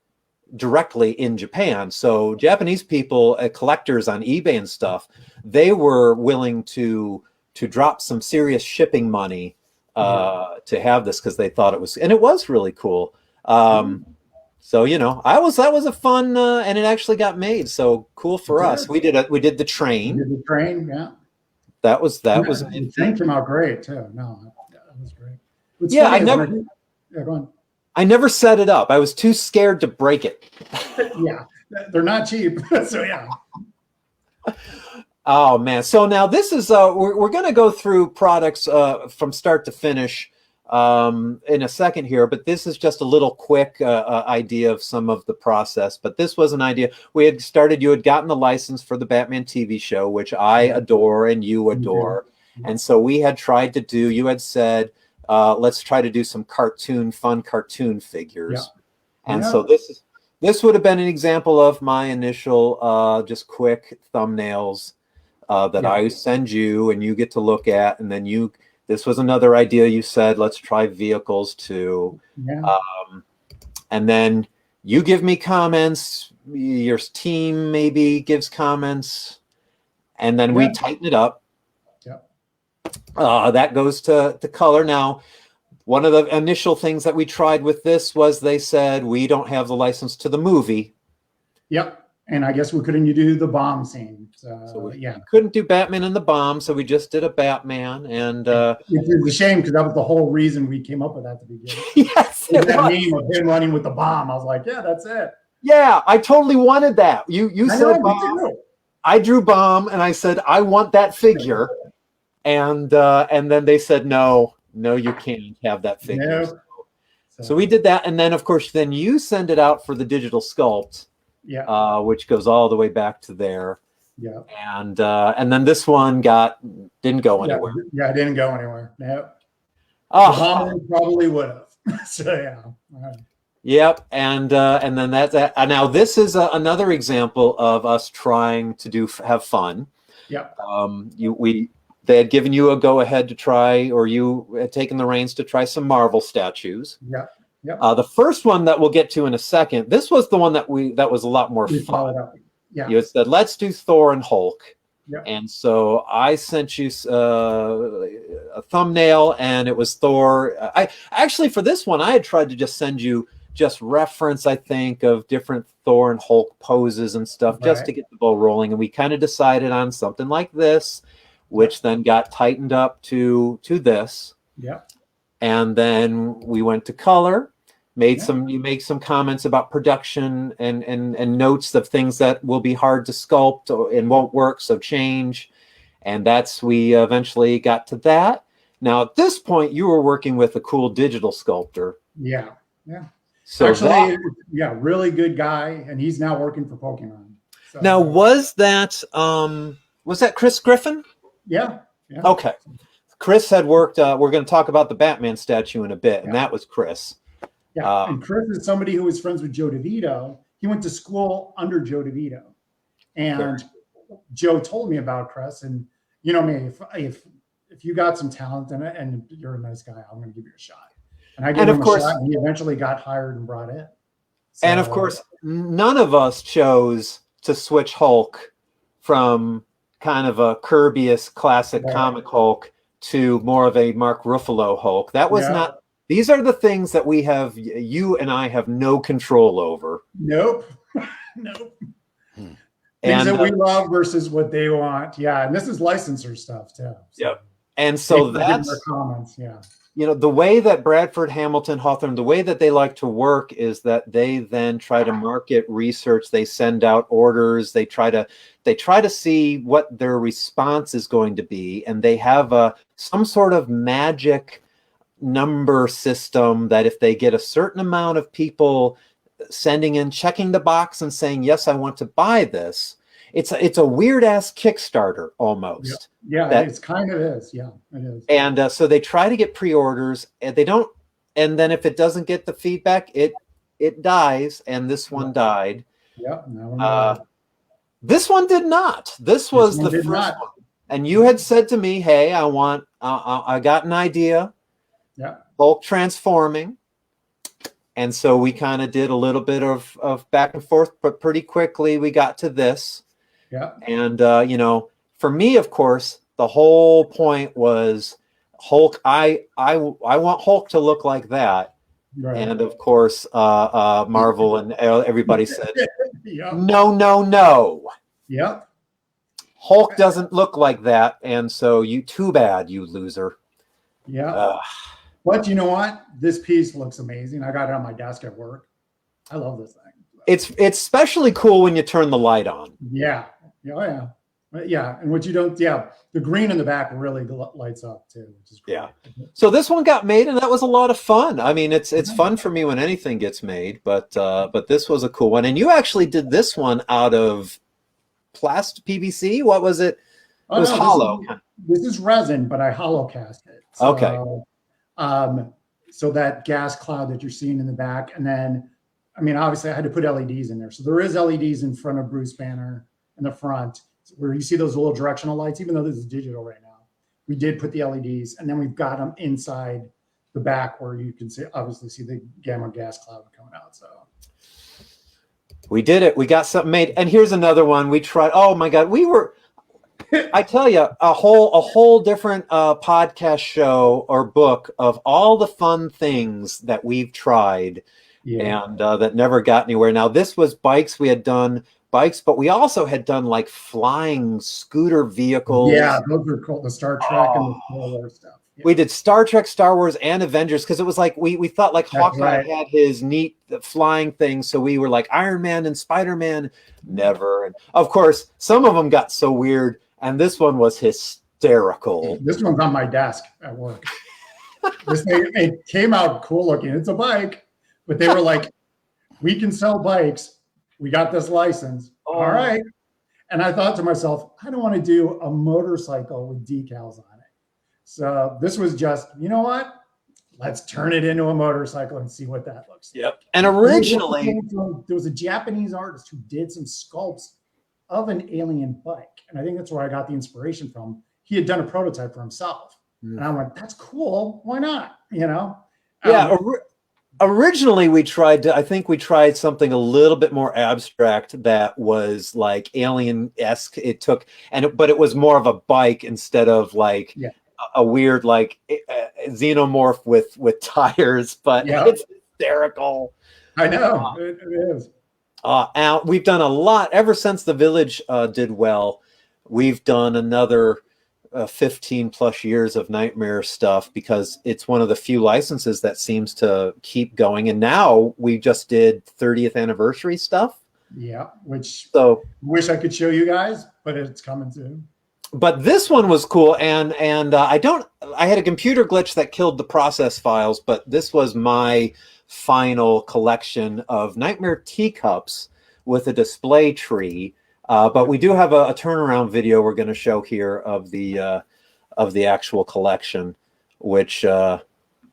directly in Japan. So Japanese people, collectors on eBay and stuff, they were willing to drop some serious shipping money to have this, because they thought it was really cool. So, that was a fun, and it actually got made. So cool for us. We did the We train. did the train, yeah. That was The an train came out great too. No, that was great. What's Yeah, funny is go on. I never set it up. I was too scared to break it. Yeah, they're not cheap. So yeah. Oh man! So now this is we're going to go through products from start to finish in a second here, but this is just a little quick idea of some of the process. But this was an idea we had started. You had gotten the license for the Batman TV show, which I adore and you adore, and so we had tried to do. You had said, let's try to do some fun cartoon figures, and so this would have been an example of my initial just quick thumbnails. That I send you and you get to look at, and then this was another idea you said, let's try vehicles too. And then you give me comments, your team maybe gives comments, and then we tighten it up. That goes to color. Now, one of the initial things that we tried with this was they said, we don't have the license to the movie. Yep. And I guess we couldn't do the bomb scene. So we couldn't do Batman and the bomb, so we just did a Batman. And it's a shame because that was the whole reason we came up with that to begin with. Yes, that meme of him running with the bomb. I was like, yeah, that's it. Yeah, I totally wanted that. You said bomb. I drew bomb, and I said I want that figure. And then they said no, you can't have that figure. No. So we did that, and then of course, then you send it out for the digital sculpt. Which goes all the way back to there. Yeah. And then this one didn't go anywhere. Yeah, it didn't go anywhere. No. Oh, probably would have. So yeah. Yep. And then that's that. Now this is another example of us trying to have fun. Yeah. They had given you a go ahead to try, or you had taken the reins to try some Marvel statues. Yeah. Yep. The first one that we'll get to in a second, this was the one that was a lot more fun. Yeah. You said, let's do Thor and Hulk. Yep. And so I sent you a thumbnail, and it was Thor. I actually, for this one, I had tried to just send you just reference, I think, of different Thor and Hulk poses and stuff, just to get the ball rolling. And we kind of decided on something like this, which then got tightened up to this. Yeah. And then we went to color, you make some comments about production and notes of things that will be hard to sculpt and won't work, so change. And we eventually got to that. Now, at this point, you were working with a cool digital sculptor. Yeah. Yeah. So actually, really good guy. And he's now working for Pokemon. So, now, was that Chris Griffin? Yeah. Okay. Chris had worked, we're going to talk about the Batman statue in a bit, and that was Chris. Yeah, and Chris is somebody who was friends with Joe DeVito. He went to school under Joe DeVito. And Joe told me about Chris, and you know me, if you got some talent and you're a nice guy, I'm going to give you a shot. And I gave him a shot, and he eventually got hired and brought in. So, and of course, none of us chose to switch Hulk from kind of a Kirby-esque classic comic Hulk to more of a Mark Ruffalo Hulk. That was not. These are the things that you and I have no control over. Nope. Nope. Things that we love versus what they want. Yeah, and this is licensor stuff too. So. Yep. And so that's their comments. Yeah. The way that Bradford, Hamilton, Hawthorne, the way that they like to work is that they then try to market research. They send out orders. They try to see what their response is going to be, and they have some sort of magic number system that if they get a certain amount of people checking the box and saying, yes, I want to buy this, it's a weird ass Kickstarter almost. Yeah, it's kind of is. Yeah, it is. And so they try to get pre-orders, and they don't. And then if it doesn't get the feedback, it dies. And this one died. Yeah. This one did not. This was the first one. And you had said to me, "Hey, I got an idea. Yeah. Hulk transforming." And so we kind of did a little bit of back and forth, but pretty quickly we got to this. Yeah. And, for me, of course, the whole point was Hulk. I want Hulk to look like that. Right. And of course, Marvel and everybody said, Yep. no, no, no. Yep. Hulk doesn't look like that. And so too bad, you loser. Yeah. But you know what? This piece looks amazing. I got it on my desk at work. I love this thing. It's especially cool when you turn the light on. Yeah. Oh, yeah. Yeah. And what you don't, yeah, the green in the back really lights up too, which is great. Yeah. So this one got made, and that was a lot of fun. I mean, it's fun for me when anything gets made, but this was a cool one. And you actually did this one out of plastic PVC. What was it? It was hollow. This is resin, but I hollow cast it. So, okay. So that gas cloud that you're seeing in the back, and then, I mean, obviously I had to put LEDs in there. So there is LEDs in front of Bruce Banner in the front, where you see those little directional lights, even though this is digital right now. We did put the LEDs, and then we've got them inside the back where you can obviously see the gamma gas cloud coming out. So we did it. We got something made. And here's another one. We tried. Oh my God. I tell you, a whole different podcast show or book of all the fun things that we've tried and that never got anywhere. Now, this was bikes. We had done bikes, but we also had done like flying scooter vehicles. Yeah, those were cool. The Star Trek and the Star Wars stuff. Yeah. We did Star Trek, Star Wars, and Avengers because it was like we thought like Hawkeye had his neat flying thing, so we were like Iron Man and Spider-Man. Never, and of course some of them got so weird, and this one was hysterical. This one's on my desk at work. This thing, it came out cool looking. It's a bike, but they were like, "We can sell bikes. We got this license. All right." And I thought to myself, I don't want to do a motorcycle with decals on it. So this was just, you know what? Let's turn it into a motorcycle and see what that looks like. Yep. And originally, there was a Japanese artist who did some sculpts of an alien bike. And I think that's where I got the inspiration from. He had done a prototype for himself. And I'm like, that's cool. Why not? You know? Yeah. Originally, I think we tried something a little bit more abstract that was like alien-esque. But it was more of a bike instead of like a weird like xenomorph with tires. But it's hysterical. I know it is. We've done a lot ever since the Village did well. We've done another 15 plus years of Nightmare stuff because it's one of the few licenses that seems to keep going. And now we just did 30th anniversary stuff. Yeah, which so wish I could show you guys, but it's coming soon. But this one was cool, and I had a computer glitch that killed the process files, but this was my final collection of Nightmare teacups with a display tree. But we do have a turnaround video we're going to show here of the actual collection, which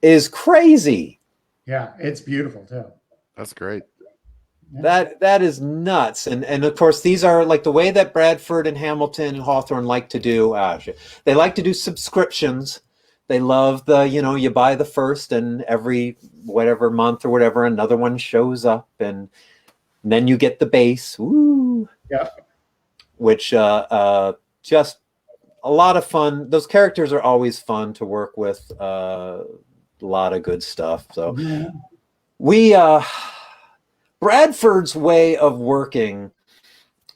is crazy. Yeah, it's beautiful too. That's great. Yeah. That is nuts. And of course, these are like the way that Bradford and Hamilton and Hawthorne like to do. They like to do subscriptions. They love you buy the first and every whatever month or whatever, another one shows up and then you get the base. Woo. Yeah. Which just a lot of fun. Those characters are always fun to work with. A lot of good stuff. So we Bradford's way of working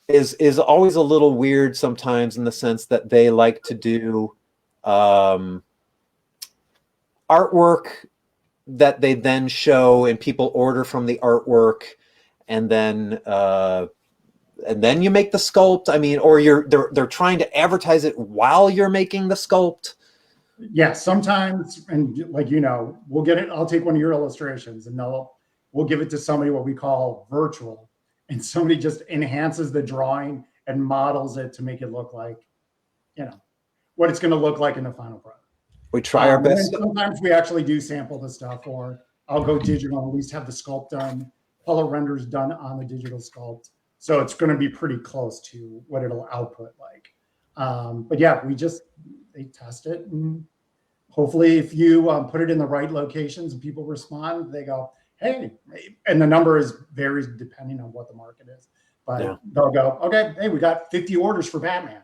is always a little weird sometimes in the sense that they like to do artwork that they then show and people order from the artwork and then you make the sculpt. I mean, or they're trying to advertise it while you're making the sculpt. Yeah, sometimes, and like we'll get it. I'll take one of your illustrations, and we'll give it to somebody what we call virtual, and somebody just enhances the drawing and models it to make it look like, what it's going to look like in the final product. We try our best. Sometimes we actually do sample the stuff, or I'll go digital, at least have the sculpt done, color renders done on the digital sculpt. So it's going to be pretty close to what it'll output like. But yeah, they test it. And hopefully if you put it in the right locations and people respond, they go, hey, and the number varies depending on what the market is. But they'll go, okay, hey, we got 50 orders for Batman.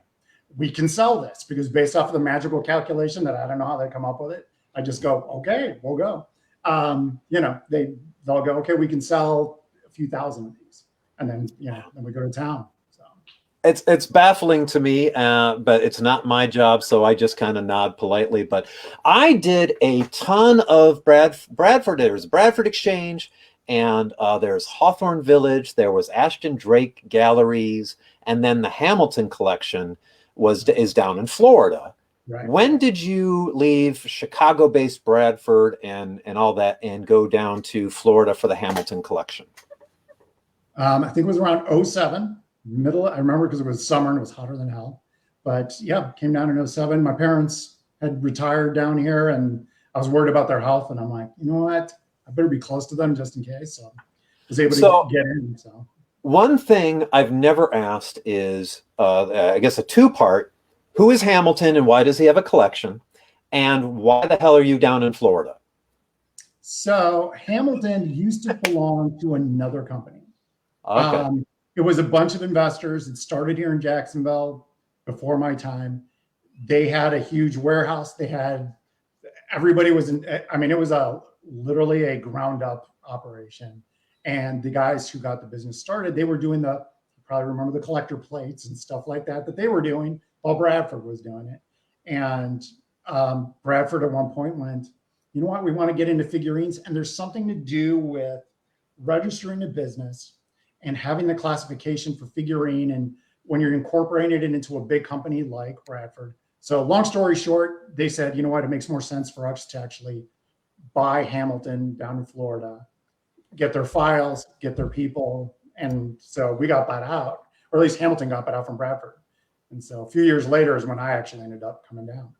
We can sell this because based off of the magical calculation that I don't know how they come up with it, I just go, okay, we'll go. they'll go, okay, we can sell a few thousand of these, and then then we go to town. So it's baffling to me, but it's not my job, so I just kind of nod politely. But I did a ton of Bradford. There's Bradford Exchange, and there's Hawthorne Village. There was Ashton Drake Galleries, and then the Hamilton Collection is down in Florida. Right. When did you leave Chicago-based Bradford and all that and go down to Florida for the Hamilton Collection? I think it was around 07, I remember because it was summer and it was hotter than hell. But yeah, came down in 07. My parents had retired down here and I was worried about their health. And I'm like, you know what? I better be close to them just in case. So I was able to get in. So one thing I've never asked is, I guess, a two-part. Who is Hamilton and why does he have a collection? And why the hell are you down in Florida? So Hamilton used to belong to another company. Okay. It was a bunch of investors. It started here in Jacksonville before my time. They had a huge warehouse. Everybody was it was literally a ground up operation. And the guys who got the business started, they were doing you probably remember the collector plates and stuff like that they were doing while Bradford was doing it. And Bradford at one point went, you know what, we want to get into figurines. And there's something to do with registering a business and having the classification for figurine. And when you're incorporating it into a big company like Bradford. So long story short, they said, you know what, it makes more sense for us to actually buy Hamilton down in Florida, get their files, get their people. And so we got bought out, or at least Hamilton got bought out from Bradford. And so a few years later is when I actually ended up coming down.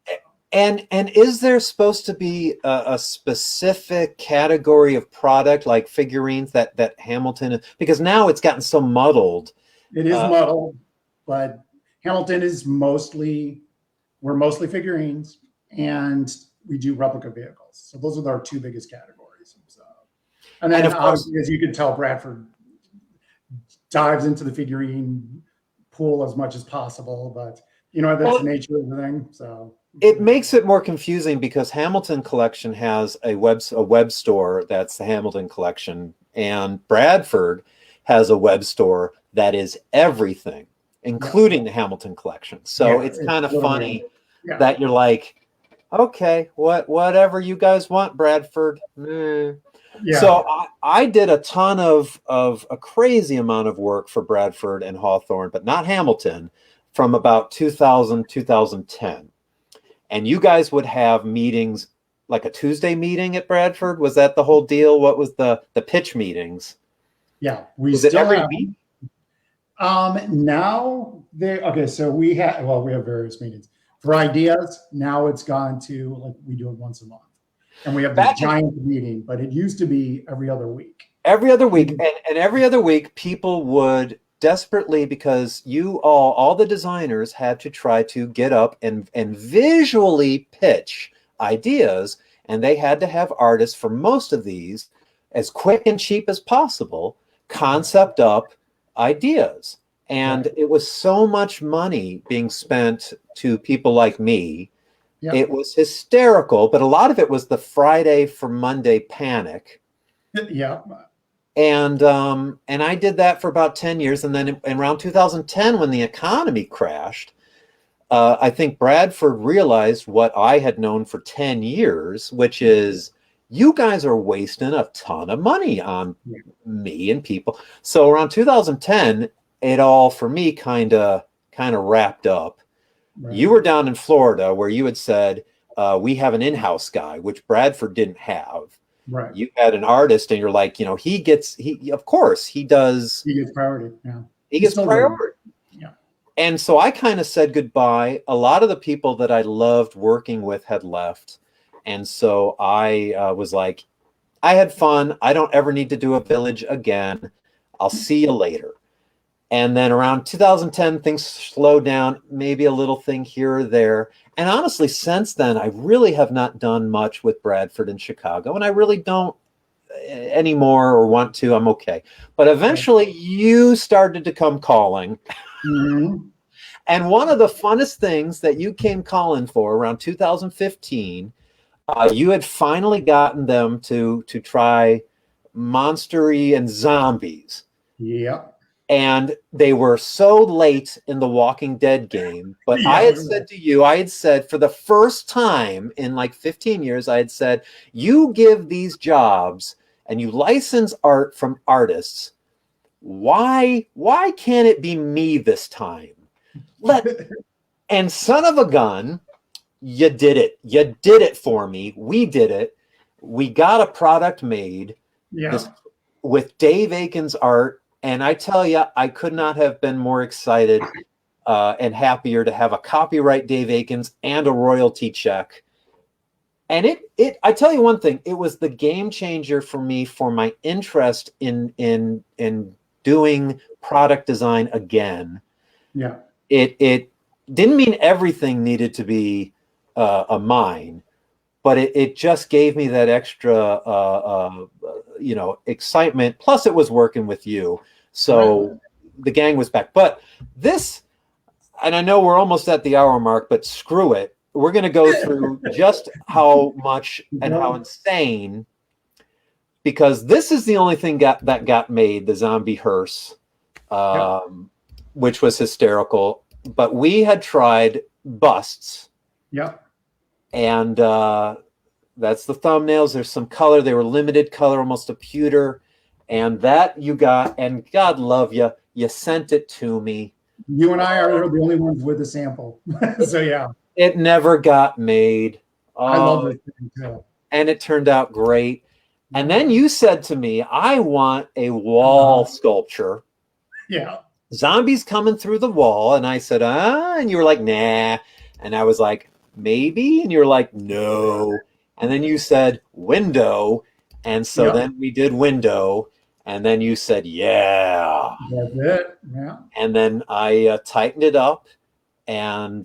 And is there supposed to be a specific category of product like figurines that Hamilton, because now it's gotten so muddled. It is muddled, but Hamilton is we're mostly figurines and we do replica vehicles. So those are our two biggest categories. So, and then obviously, as you can tell, Bradford dives into the figurine pool as much as possible, but that's the nature of the thing. So it makes it more confusing because Hamilton Collection has a web store that's the Hamilton Collection, and Bradford has a web store that is everything, including the Hamilton Collection. So it's kind of funny that you're like, okay, whatever you guys want, Bradford. Yeah. So I did a ton of a crazy amount of work for Bradford and Hawthorne, but not Hamilton, from about 2000, 2010. And you guys would have meetings, like a Tuesday meeting at Bradford. Was that the whole deal? What was the pitch meetings? Yeah, we still have week? Now so we have various meetings for ideas. Now it's gone to we do it once a month. And we have this giant meeting, but it used to be every other week. Every other week. And every other week, people would desperately, because all the designers had to try to get up and visually pitch ideas. And they had to have artists for most of these, as quick and cheap as possible, concept up ideas. And it was so much money being spent to people like me. Yep. It was hysterical, but a lot of it was the Friday for Monday panic. Yeah. And I did that for about 10 years. And then in around 2010, when the economy crashed, I think Bradford realized what I had known for 10 years, which is you guys are wasting a ton of money on me and people. So around 2010, it all, for me, kind of wrapped up. Right. You were down in Florida where you had said, we have an in-house guy, which Bradford didn't have. Right. You had an artist and you're like, of course he does. He gets priority. Yeah. He gets priority. Yeah. And so I kind of said goodbye. A lot of the people that I loved working with had left. And so I was like, I had fun. I don't ever need to do a village again. I'll see you later. And then around 2010, things slowed down, maybe a little thing here or there. And honestly, since then, I really have not done much with Bradford and Chicago. And I really don't anymore or want to. I'm okay. But eventually, you started to come calling. Mm-hmm. And one of the funnest things that you came calling for around 2015 You had finally gotten them to try monstery and zombies. Yep. And they were so late in the Walking Dead game. But Yeah, I had said to you, I had said for the first time in like 15 years, I had said, you give these jobs and you license art from artists. Why can't it be me this time? And son of a gun, you did it. You did it for me. We did it. We got a product made with Dave Aikins art. And I tell you, I could not have been more excited and happier to have a copyright Dave Aikins and a royalty check. And I tell you one thing, it was the game changer for me for my interest in doing product design again. Yeah. It didn't mean everything needed to be a mine, but it just gave me that extra excitement. Plus, it was working with you. So the gang was back. But this, and I know we're almost at the hour mark, but screw it. We're going to go through just how much and how insane, because this is the only thing that got made, the zombie hearse, which was hysterical. But we had tried busts. Yep. And that's the thumbnails. There's some color. They were limited color, almost a pewter. And that you got, and God love you, you sent it to me. You and I are the only ones with a sample. So yeah. It never got made. I love it too. And it turned out great. And then you said to me, I want a wall sculpture. Yeah. Zombies coming through the wall. And I said, and you were like, nah. And I was like, maybe. And you were like, no. And then you said window. And so then we did window. And then you said, yeah. That's it. Yeah. And then I tightened it up and,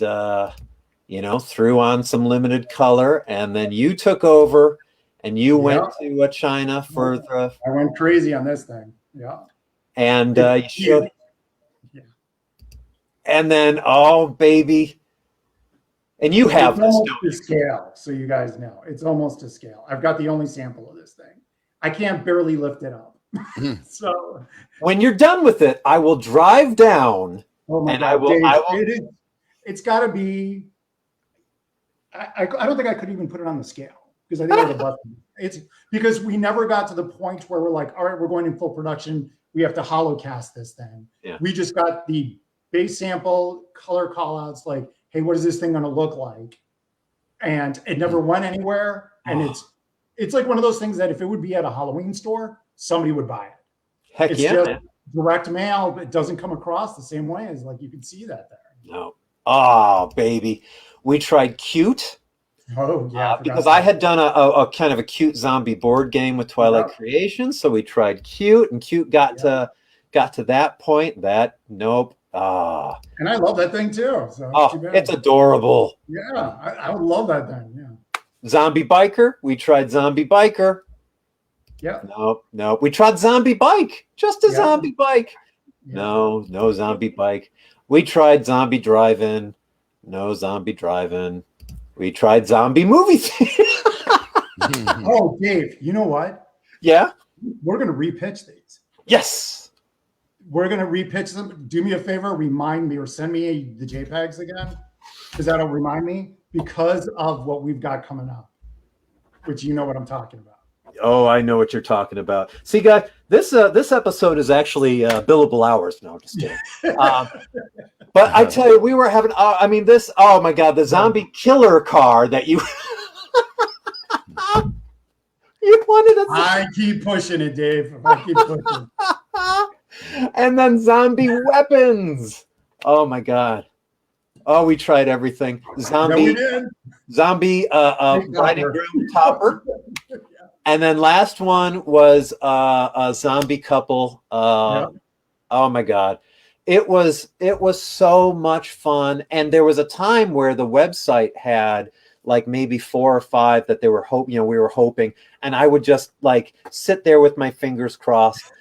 threw on some limited color. And then you took over and you went to China for the... I went crazy on this thing. Yeah. And you showed... Yeah. And then, oh, baby. And you have this. Almost to scale, so you guys know. It's almost to scale. I've got the only sample of this thing. I can't barely lift it up. So when you're done with it, I will drive down. Oh my God, Dave, it's got to be. I don't think I could even put it on the scale because I think it's a button. It's because we never got to the point where we're like, all right, we're going in full production. We have to hollow cast this thing. Yeah. We just got the base sample, color callouts, like, hey, what is this thing going to look like? And it never went anywhere. And it's like one of those things that if it would be at a Halloween store, somebody would buy it. Heck it's yeah, just man. Direct mail, but it doesn't come across the same way as like you can see that there. No. Oh, baby. We tried Cute. Oh, yeah. Because I had done a kind of a cute zombie board game with Twilight Creations. So we tried Cute, and Cute got to that point. Nope. And I love that thing too. So it's adorable. Yeah, I would love that thing. Yeah. Zombie Biker. We tried Zombie Biker. Yeah. No. We tried Zombie Bike. Just a zombie bike. Yeah. No zombie bike. We tried Zombie Drive-In. No zombie drive-in. We tried Zombie Movie Theater. Oh, Dave, you know what? Yeah? We're going to repitch these. Yes. We're going to repitch them. Do me a favor, remind me or send me the JPEGs again, because that'll remind me because of what we've got coming up, which you know what I'm talking about. Oh, I know what you're talking about. See, guys, this episode is actually billable hours. No, I'm just kidding. But I tell you, we were having, oh my God, the zombie killer car that you wanted us. I keep pushing it, Dave. I keep pushing. And then zombie weapons. Oh my God. Oh, we tried everything. Zombie bride and groom topper. And then last one was a zombie couple. Oh my God. It was so much fun. And there was a time where the website had like maybe 4 or 5 that they were we were hoping. And I would just like sit there with my fingers crossed.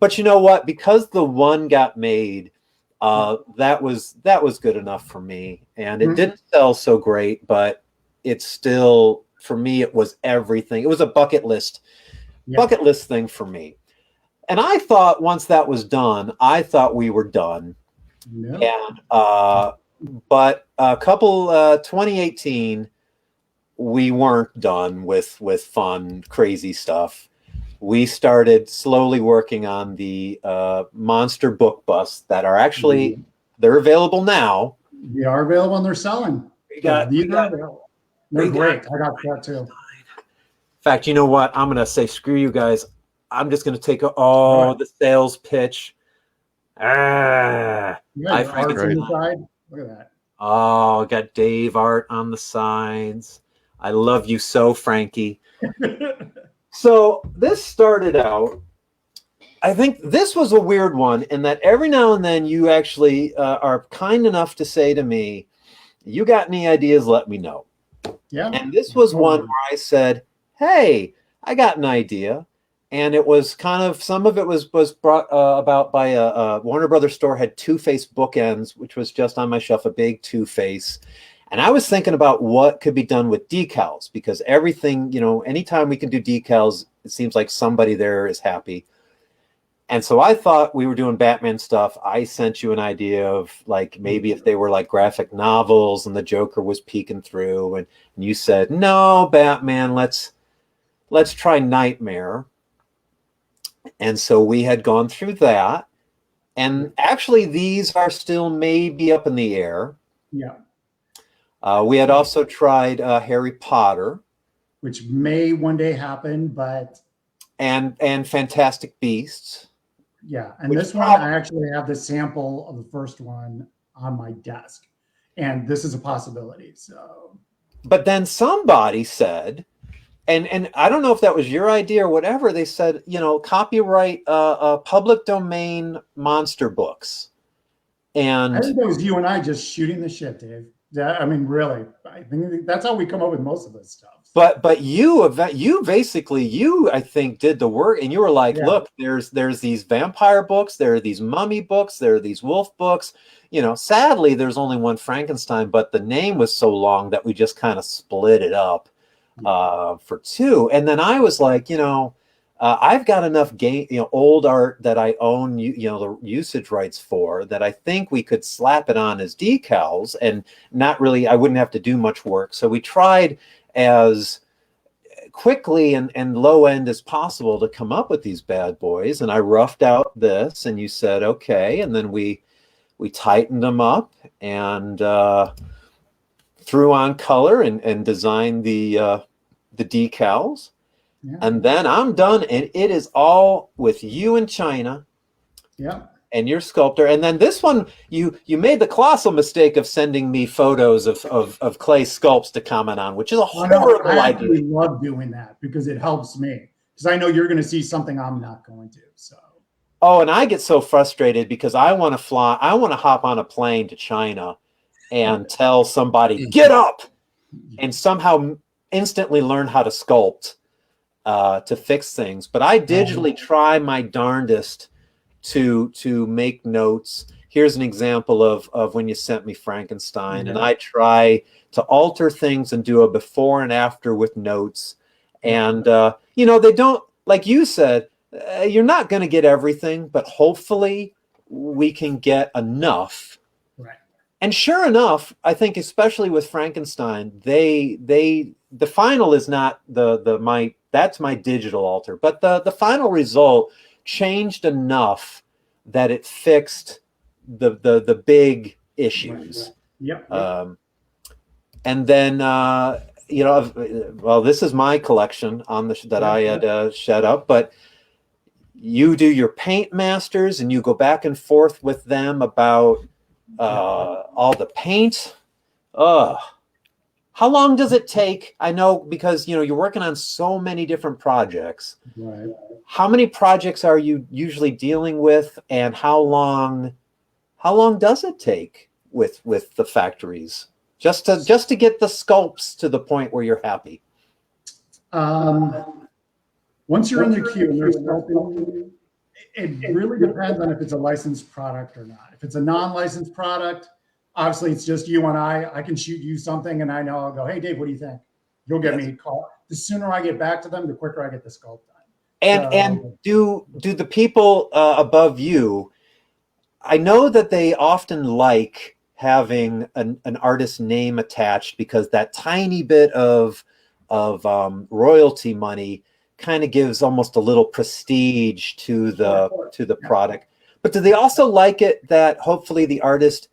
But you know what? Because the one got made, that was good enough for me. And it didn't sell so great, but it's still for me, it was everything. It was a bucket list thing for me. And I thought once that was done, I thought we were done. No. And but a couple 2018, we weren't done with fun, crazy stuff. We started slowly working on the monster book busts that are actually they're available now. They are available and they're selling. They're great. I got that too. In fact, you know what? I'm gonna say screw you guys. I'm just gonna take the sales pitch. Art's on the side. Look at that. Oh, got Dave art on the sides. I love you so, Frankie. So this started out, I think this was a weird one in that every now and then you actually are kind enough to say to me, you got any ideas, let me know. Yeah. And this was one where I said, hey, I got an idea. And it was kind of, some of it was brought about by a Warner Brothers store had Two-Face bookends, which was just on my shelf, a big Two-Face. And I was thinking about what could be done with decals, because everything, you know, anytime we can do decals, it seems like somebody there is happy. And so I thought we were doing Batman stuff. I sent you an idea of like maybe if they were like graphic novels and the Joker was peeking through, and you said, no, Batman, let's try Nightmare. And so we had gone through that. And actually these are still maybe up in the air. Yeah. We had also tried Harry Potter, which may one day happen, but and Fantastic Beasts. Yeah, and this one I actually have the sample of the first one on my desk, and this is a possibility. So, but then somebody said, and I don't know if that was your idea or whatever. They said, you know, copyright public domain monster books, and I think that was you and I just shooting the shit, Dave. I mean, really, I think that's how we come up with most of this stuff. But you basically, I think, did the work, and you were like, look, there's these vampire books, there are these mummy books, there are these wolf books. You know, sadly, there's only one Frankenstein, but the name was so long that we just kind of split it up for two. And then I was like, you know, I've got enough old art that I own, the usage rights for, that I think we could slap it on as decals and not really, I wouldn't have to do much work. So we tried as quickly and low end as possible to come up with these bad boys. And I roughed out this, and you said, okay. And then we tightened them up and threw on color and designed the decals. Yeah. And then I'm done, and it is all with you in China. Yeah. And your sculptor. And then this one, you made the colossal mistake of sending me photos of clay sculpts to comment on, which is a horrible idea. I actually love doing that because it helps me, because I know you're going to see something I'm not going to. So. Oh, and I get so frustrated because I want to fly. I want to hop on a plane to China and tell somebody, get up, and somehow instantly learn how to sculpt to fix things. But I digitally try my darndest to make notes. Here's an example of when you sent me Frankenstein, and I try to alter things and do a before and after with notes. And they don't, like you said, you're not going to get everything, but hopefully we can get enough. Right. And sure enough, I think especially with Frankenstein, the final is not that's my digital alter, but the final result changed enough that it fixed the big issues. Yep. And then this is my collection on that I had set up, but you do your paint masters and you go back and forth with them about all the paint. How long does it take? I know, because you're working on so many different projects. Right. How many projects are you usually dealing with, and how long does it take with the factories just to get the sculpts to the point where you're happy? Once you're in the queue and they're sculpting, it really depends on if it's a licensed product or not. If it's a non-licensed product, obviously it's just you and I can shoot you something and I know, I'll go, hey Dave, what do you think? You'll get me called. The sooner I get back to them, the quicker I get the sculpt done. And do the people above you, I know that they often like having an artist's name attached because that tiny bit of royalty money kind of gives almost a little prestige to the product. But do they also like it that hopefully the artist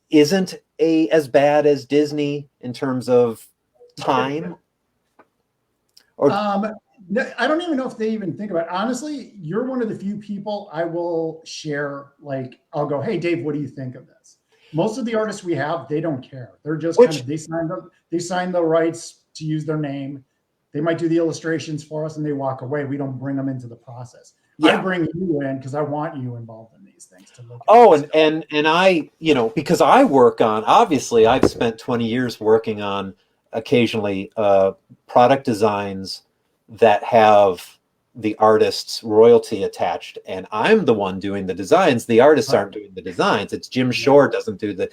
isn't as bad as Disney in terms of time? Or I don't even know if they even think about it. Honestly, you're one of the few people I will share. Like, I'll go, hey, Dave, what do you think of this? Most of the artists we have, they don't care. They're just they sign the rights to use their name. They might do the illustrations for us and they walk away. We don't bring them into the process. I bring you in because I want you involved in these things to look at. And I, because I work on, obviously I've spent 20 years working on occasionally product designs that have the artist's royalty attached, and I'm the one doing the designs. The artists aren't doing the designs. It's Jim Shore doesn't do the,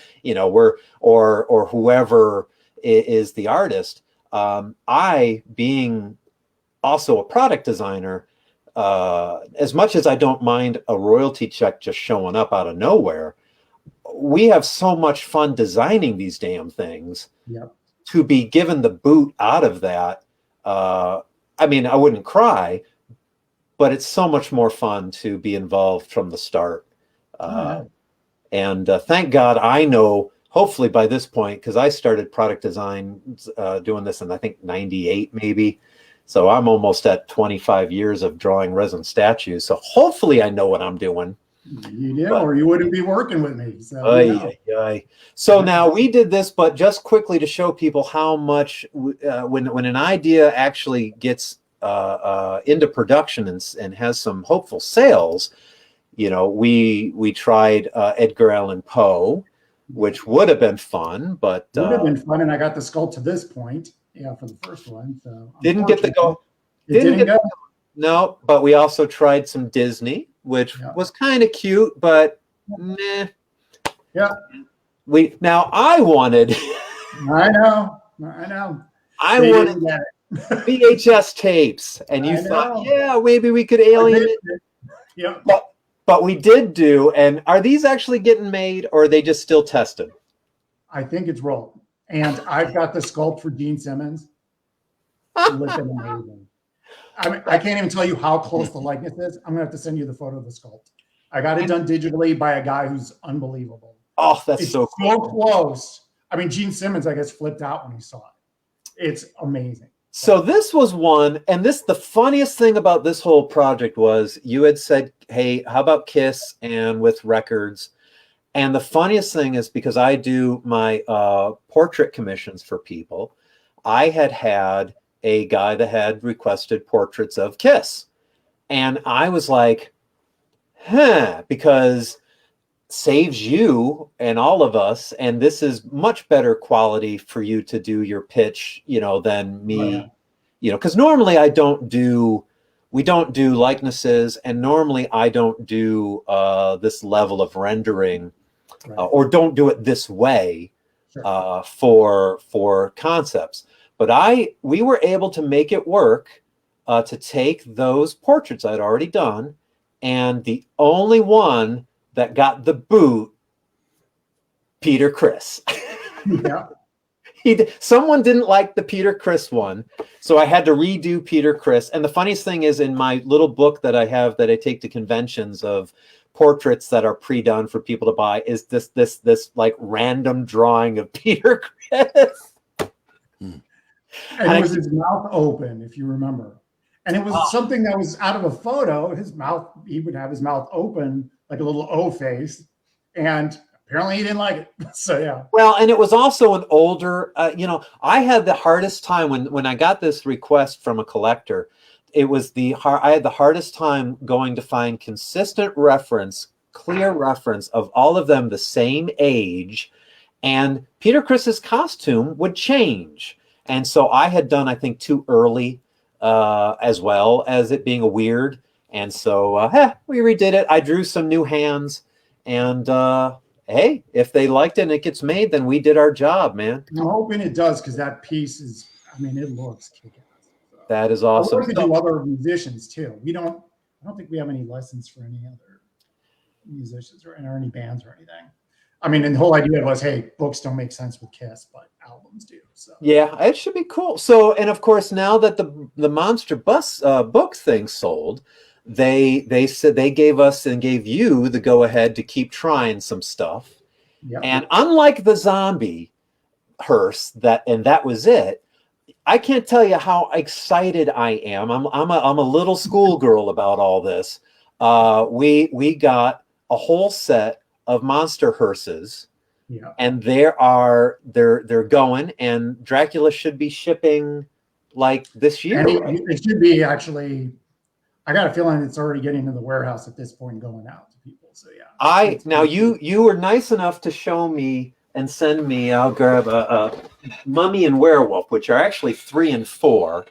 or whoever is the artist. I, being also a product designer, as much as I don't mind a royalty check just showing up out of nowhere, we have so much fun designing these damn things. To be given the boot out of that, I mean, I wouldn't cry, but it's so much more fun to be involved from the start. And thank God I know, hopefully by this point, because I started product design doing this in, I think, 98 maybe. So I'm almost at 25 years of drawing resin statues. So hopefully I know what I'm doing. You do, or you wouldn't be working with me. So now we did this, but just quickly to show people how much when an idea actually gets into production and has some hopeful sales, we tried Edgar Allan Poe, which would have been fun, but would have been fun, and I got the sculpt to this point. For the first one, so didn't get the go. Didn't go. No, but we also tried some Disney, which was kind of cute, but meh. I wanted. I know. I wanted VHS tapes, and you thought, maybe we could alien it. But we did do. And are these actually getting made, or are they just still tested? I think it's rolled. And I've got the sculpt for Gene Simmons. Looking amazing. I mean, I can't even tell you how close the likeness is. I'm gonna have to send you the photo of the sculpt. I got it done digitally by a guy who's unbelievable. Oh, that's so cool. So close. I mean, Gene Simmons, I guess, flipped out when he saw it. It's amazing. So this was one, and the funniest thing about this whole project was you had said, hey, how about Kiss and with records? And the funniest thing is, because I do my portrait commissions for people, I had a guy that had requested portraits of Kiss. And I was like, because saves you and all of us, and this is much better quality for you to do your pitch, than me, because normally we don't do likenesses, and normally I don't do this level of rendering. Or don't do it this way for concepts. But we were able to make it work to take those portraits I'd already done, and the only one that got the boot, Peter Criss. Someone didn't like the Peter Criss one, so I had to redo Peter Criss. And the funniest thing is, in my little book that I have that I take to conventions of portraits that are pre-done for people to buy, is this like random drawing of Peter Criss. And it was his mouth open, if you remember. And it was something that was out of a photo. His mouth, he would have his mouth open like a little O face. And apparently he didn't like it. So yeah. Well, and it was also an older, I had the hardest time when I got this request from a collector. It was I had the hardest time going to find consistent reference, clear reference of all of them the same age, and Peter Criss's costume would change. And so I had done, I think, too early, as well as it being a weird. And so, we redid it. I drew some new hands, and hey, if they liked it and it gets made, then we did our job, man. I'm hoping it does, because that piece is, I mean, it looks kick-ass. So, That is I awesome. work to do other musicians too. I don't think we have any license for any other musicians or any bands or anything. I mean, and the whole idea was, hey, books don't make sense with Kiss, but albums do. So Yeah, it should be cool. So, and of course, now that the Monster Bus book thing sold, they said they gave us and gave you the go ahead to keep trying some stuff. yeah, And unlike the zombie hearse, that was it. I can't tell you how excited I am. I'm a little schoolgirl about all this. We got a whole set of monster hearses. yeah. And they're going, and Dracula should be shipping like this year. And Right? it should be actually. I got a feeling it's already getting to the warehouse at this point, going out to people. So yeah. Now you were nice enough to show me and send me. I'll grab a Mummy and Werewolf, which are actually 3 and 4.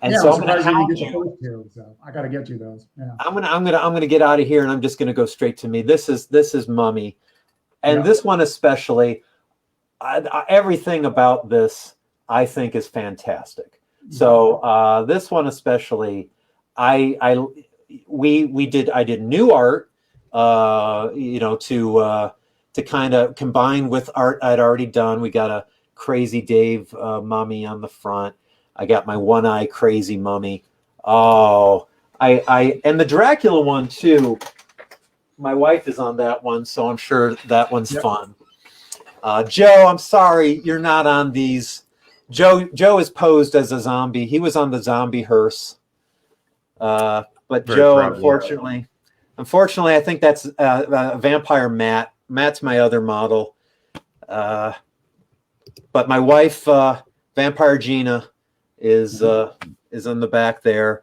And yeah, so I'm surprised you didn't get the you. first two. So I got to get you those. Yeah. I'm gonna get out of here, and I'm just gonna go straight to me. This is Mummy, and Yeah. this one especially. Everything about this I think is fantastic. So this one especially, I did new art, to kind of combine with art I'd already done. We got a Crazy Dave mummy on the front. I got my one-eye crazy mummy. Oh, and the Dracula one too. My wife is on that one, so I'm sure that one's fun. Joe, I'm sorry you're not on these. Joe is posed as a zombie. He was on the zombie hearse. But Very Joe, proud. unfortunately, I think that's Vampire Matt. Matt's my other model. But my wife, Vampire Gina, is in the back there.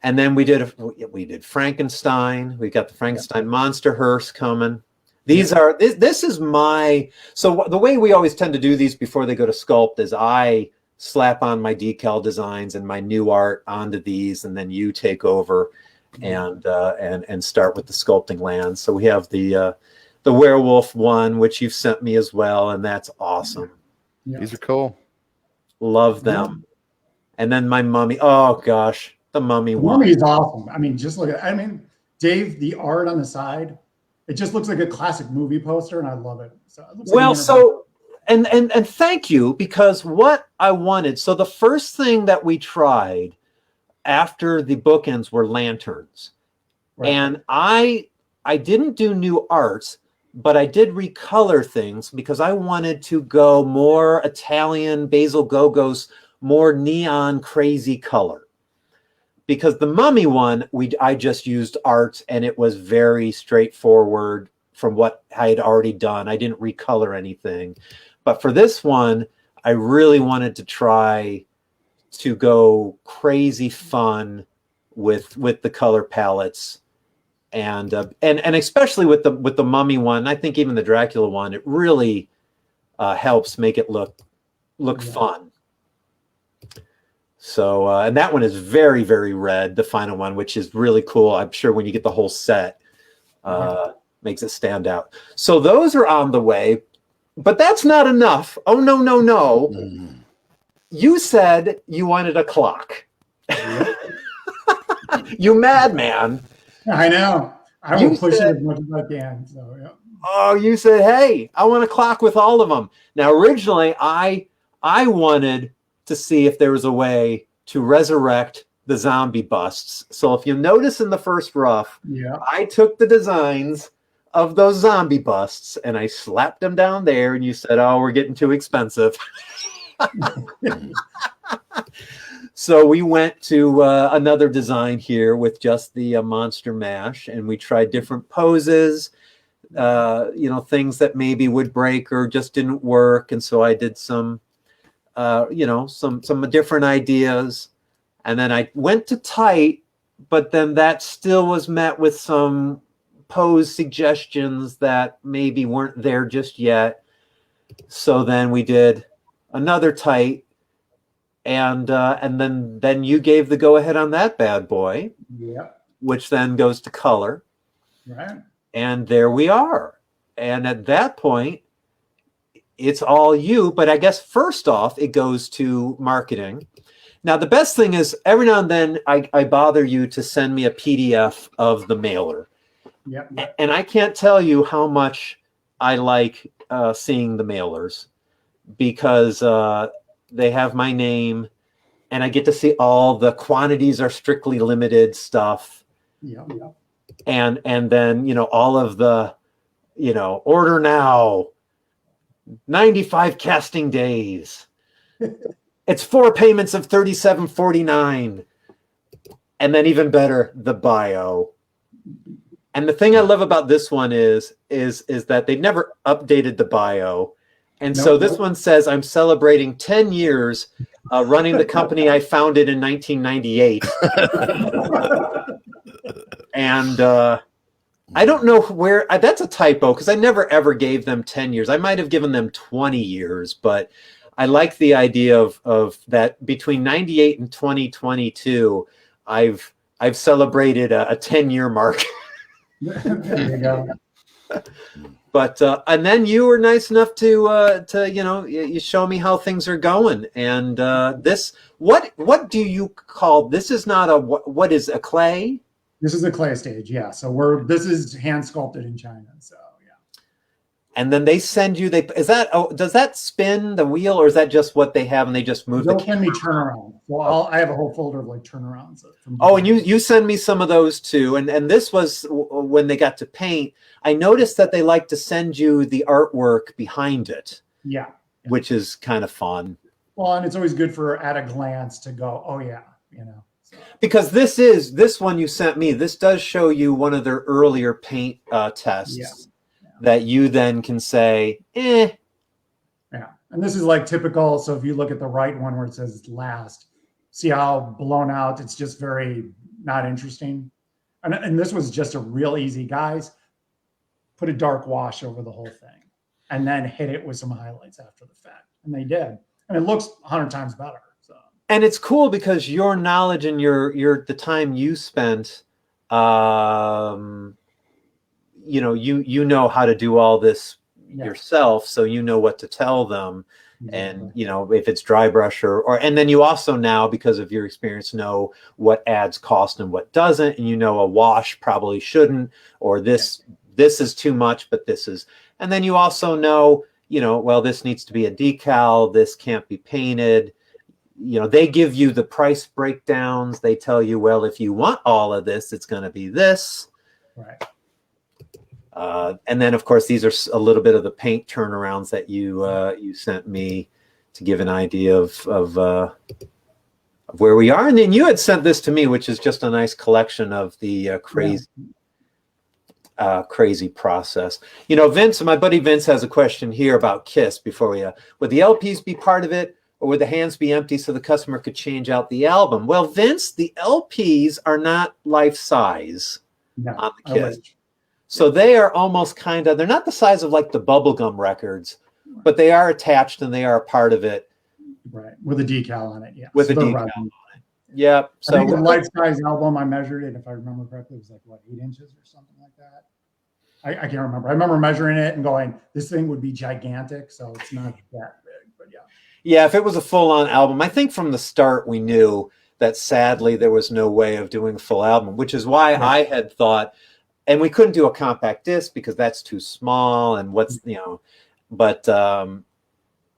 And then we did Frankenstein. We got the Frankenstein monster hearse coming. This is my, so the way we always tend to do these before they go to Sculpt is I slap on my decal designs and my new art onto these, and then you take over and start with the sculpting lands. So we have the werewolf one, which you've sent me as well, and that's awesome. Yeah. These are cool. Love them. And then my mummy. Oh gosh, the mummy one. Mummy is awesome. I mean, just look at. I mean, Dave, the art on the side, it just looks like a classic movie poster, and I love it. So it looks and thank you, because what I wanted. So the first thing that we tried after the bookends were lanterns, right. And I didn't do new arts, but I did recolor things because I wanted to go more Italian Basil Gogos, more neon crazy color. Because the mummy one, I just used art, and it was very straightforward from what I had already done. I didn't recolor anything. But for this one, I really wanted to try to go crazy fun with the color palettes, and especially with the mummy one. I think even the Dracula one, it really helps make it look fun. So, and that one is very, very red, the final one, which is really cool. I'm sure when you get the whole set, makes it stand out. So those are on the way, but that's not enough. Oh, no, no, no. You said you wanted a clock. You madman. I know. I will push it as much as I can. So, yeah. Oh, you said, hey, I want a clock with all of them. Now, originally, I wanted to see if there was a way to resurrect the zombie busts. So if you notice in the first rough, I took the designs of those zombie busts and I slapped them down there, and you said, oh, we're getting too expensive. So we went to another design here with just the monster mash, and we tried different poses, things that maybe would break or just didn't work. And so I did some different ideas, and then I went to tight, but then that still was met with some pose suggestions that maybe weren't there just yet. So then we did another tight, and then you gave the go ahead on that bad boy, which then goes to color, right? And there we are. And at that point, it's all you. But I guess first off, it goes to marketing. Now, the best thing is every now and then I bother you to send me a PDF of the mailer. Yep. And I can't tell you how much I like seeing the mailers, because they have my name and I get to see all the quantities are strictly limited stuff. Yeah. And then, you know, all of the, you know, order now, 95 casting days. It's 4 payments of $37.49. And then even better, the bio. And the thing I love about this one is that they never updated the bio. And so this one says, I'm celebrating 10 years running the company I founded in 1998. And I don't know where, that's a typo, because I never ever gave them 10 years. I might have given them 20 years, but I like the idea of that between 98 and 2022, I've celebrated a 10-year mark. There you go. But and then you were nice enough to you know, you show me how things are going. And this, what do you call this? Is not a what is a clay? This is a clay stage, yeah. So this is hand sculpted in China. So yeah. And then they send you. Does that spin the wheel, or is that just what they have and they just move? They'll send me turnaround. Well, I have a whole folder of like turnarounds. And you send me some of those too. And this was when they got to paint. I noticed that they like to send you the artwork behind it. Yeah. Which is kind of fun. Well, and it's always good for at a glance to go, oh yeah, you know. So. Because this one you sent me, this does show you one of their earlier paint tests that you then can say, eh. Yeah, and this is like typical. So if you look at the right one where it says last, see how blown out, it's just very not interesting. And this was just a real easy, guys, put a dark wash over the whole thing and then hit it with some highlights after the fact. And they did. And it looks 100 times better. So. And it's cool because your knowledge and the time you spent, you know, you know how to do all this yourself. So you know what to tell them. And, you know, if it's dry brush and then you also now, because of your experience, know what ads cost and what doesn't. And you know, a wash probably shouldn't, or this is too much, but this is, and then you also know, you know, well, this needs to be a decal. This can't be painted. You know, they give you the price breakdowns. They tell you, well, if you want all of this, it's going to be this. Right. And then, of course, these are a little bit of the paint turnarounds that you sent me to give an idea of where we are. And then you had sent this to me, which is just a nice collection of the crazy process. You know, Vince, my buddy Vince has a question here about KISS before we, would the LPs be part of it, or would the hands be empty so the customer could change out the album? Well, Vince, the LPs are not life size on the KISS. So they are almost kind of, they're not the size of like the bubblegum records, but they are attached and they are a part of it. Right. With a decal on it. Yeah. With a decal on it. Yep. So I think the life size album, I measured it, if I remember correctly, it was like what, 8 inches or something like that. I can't remember. I remember measuring it and going, this thing would be gigantic. So it's not that big, but yeah. Yeah. If it was a full on album, I think from the start we knew that sadly there was no way of doing a full album, which is why I had thought, and we couldn't do a compact disc because that's too small. And what's, you know, but, and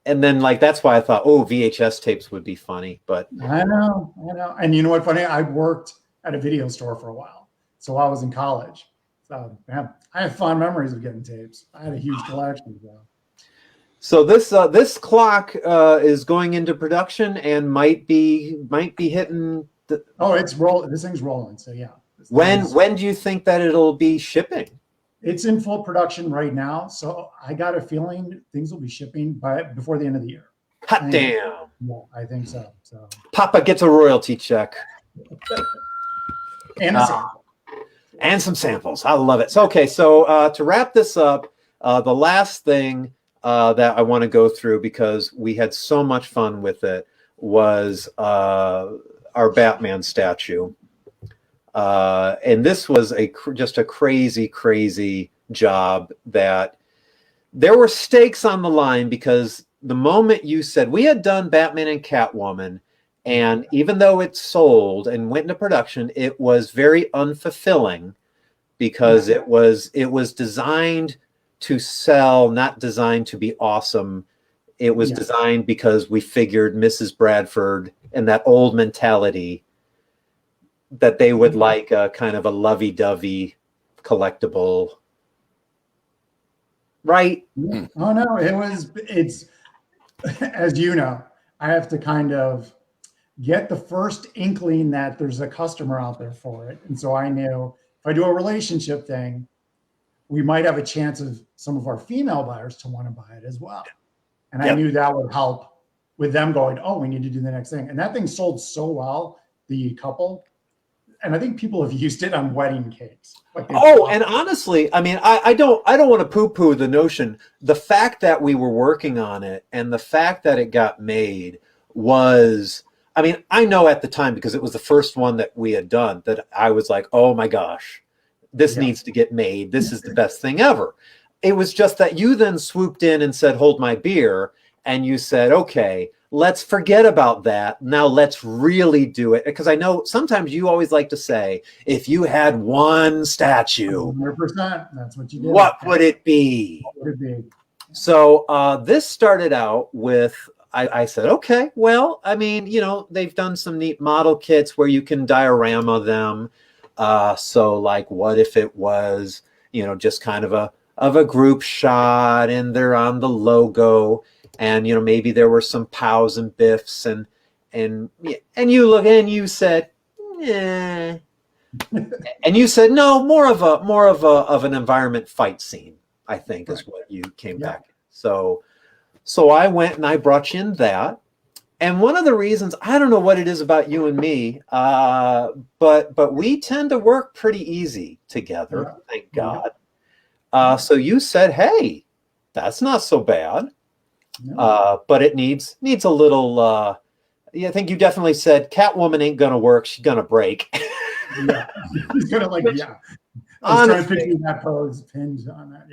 then like, that's why I thought, oh, VHS tapes would be funny, but. I know. And you know what, funny? I worked at a video store for a while. So I was in college. So man, I have fond memories of getting tapes. I had a huge collection. So this clock is going into production and might be hitting. It's rolling. This thing's rolling. So yeah. When do you think that it'll be shipping? It's in full production right now, so I got a feeling things will be shipping before the end of the year. Hot damn! Yeah, I think so. So Papa gets a royalty check and a sample. And some samples. I love it. So okay, so to wrap this up, the last thing that I want to go through, because we had so much fun with it, was our Batman statue. And this was just a crazy job that there were stakes on the line, because the moment you said, we had done Batman and Catwoman, and even though it sold and went into production, it was very unfulfilling, because it was designed to sell, not designed to be awesome. It was designed because we figured Mrs. Bradford and that old mentality that they would like a kind of a lovey-dovey collectible. Right? Oh no, it's as you know, I have to kind of get the first inkling that there's a customer out there for it. And so I knew if I do a relationship thing, we might have a chance of some of our female buyers to want to buy it as well. And I knew that would help with them going, oh, we need to do the next thing. And that thing sold so well, the couple. And I think people have used it on wedding cakes. And honestly, I mean, I don't want to poo-poo the notion. The fact that we were working on it and the fact that it got made was, I mean, I know at the time, because it was the first one that we had done, that I was like, oh my gosh, this needs to get made. This is the best thing ever. It was just that you then swooped in and said, hold my beer. And you said, okay, let's forget about that. Now let's really do it. Because I know sometimes you always like to say, if you had one statue, 100%, that's what you did. What would it be? What would it be? So this started out with, I said, okay, well, I mean, you know, they've done some neat model kits where you can diorama them. So like, what if it was, you know, just kind of a group shot and they're on the logo, and, you know, maybe there were some pows and biffs, and you look and you said, yeah. And you said, no, more of an environment fight scene, I think, is what you came back. So I went and I brought you in that. And one of the reasons, I don't know what it is about you and me, but we tend to work pretty easy together, thank God. So you said, hey, that's not so bad. But it needs a little, I think you definitely said Catwoman ain't gonna work, she's gonna break. He's gonna like, I was trying to picture that pose pinned on that,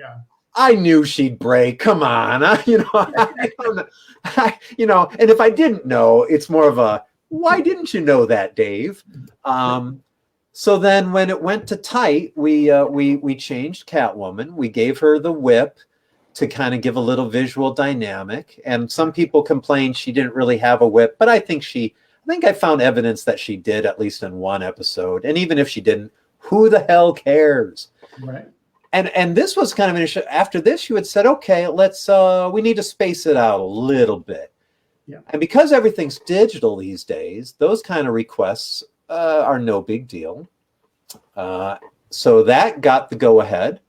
I knew she'd break. Come on, you know, and if I didn't know, it's more of a, why didn't you know that, Dave? So then when it went to tight, we changed Catwoman. We gave her the whip to kind of give a little visual dynamic. And some people complained she didn't really have a whip, but I think I found evidence that she did, at least in one episode. And even if she didn't, who the hell cares? Right. And this was kind of an issue. After this, you had said, okay, we need to space it out a little bit. Yeah. And because everything's digital these days, those kind of requests are no big deal. So that got the go ahead,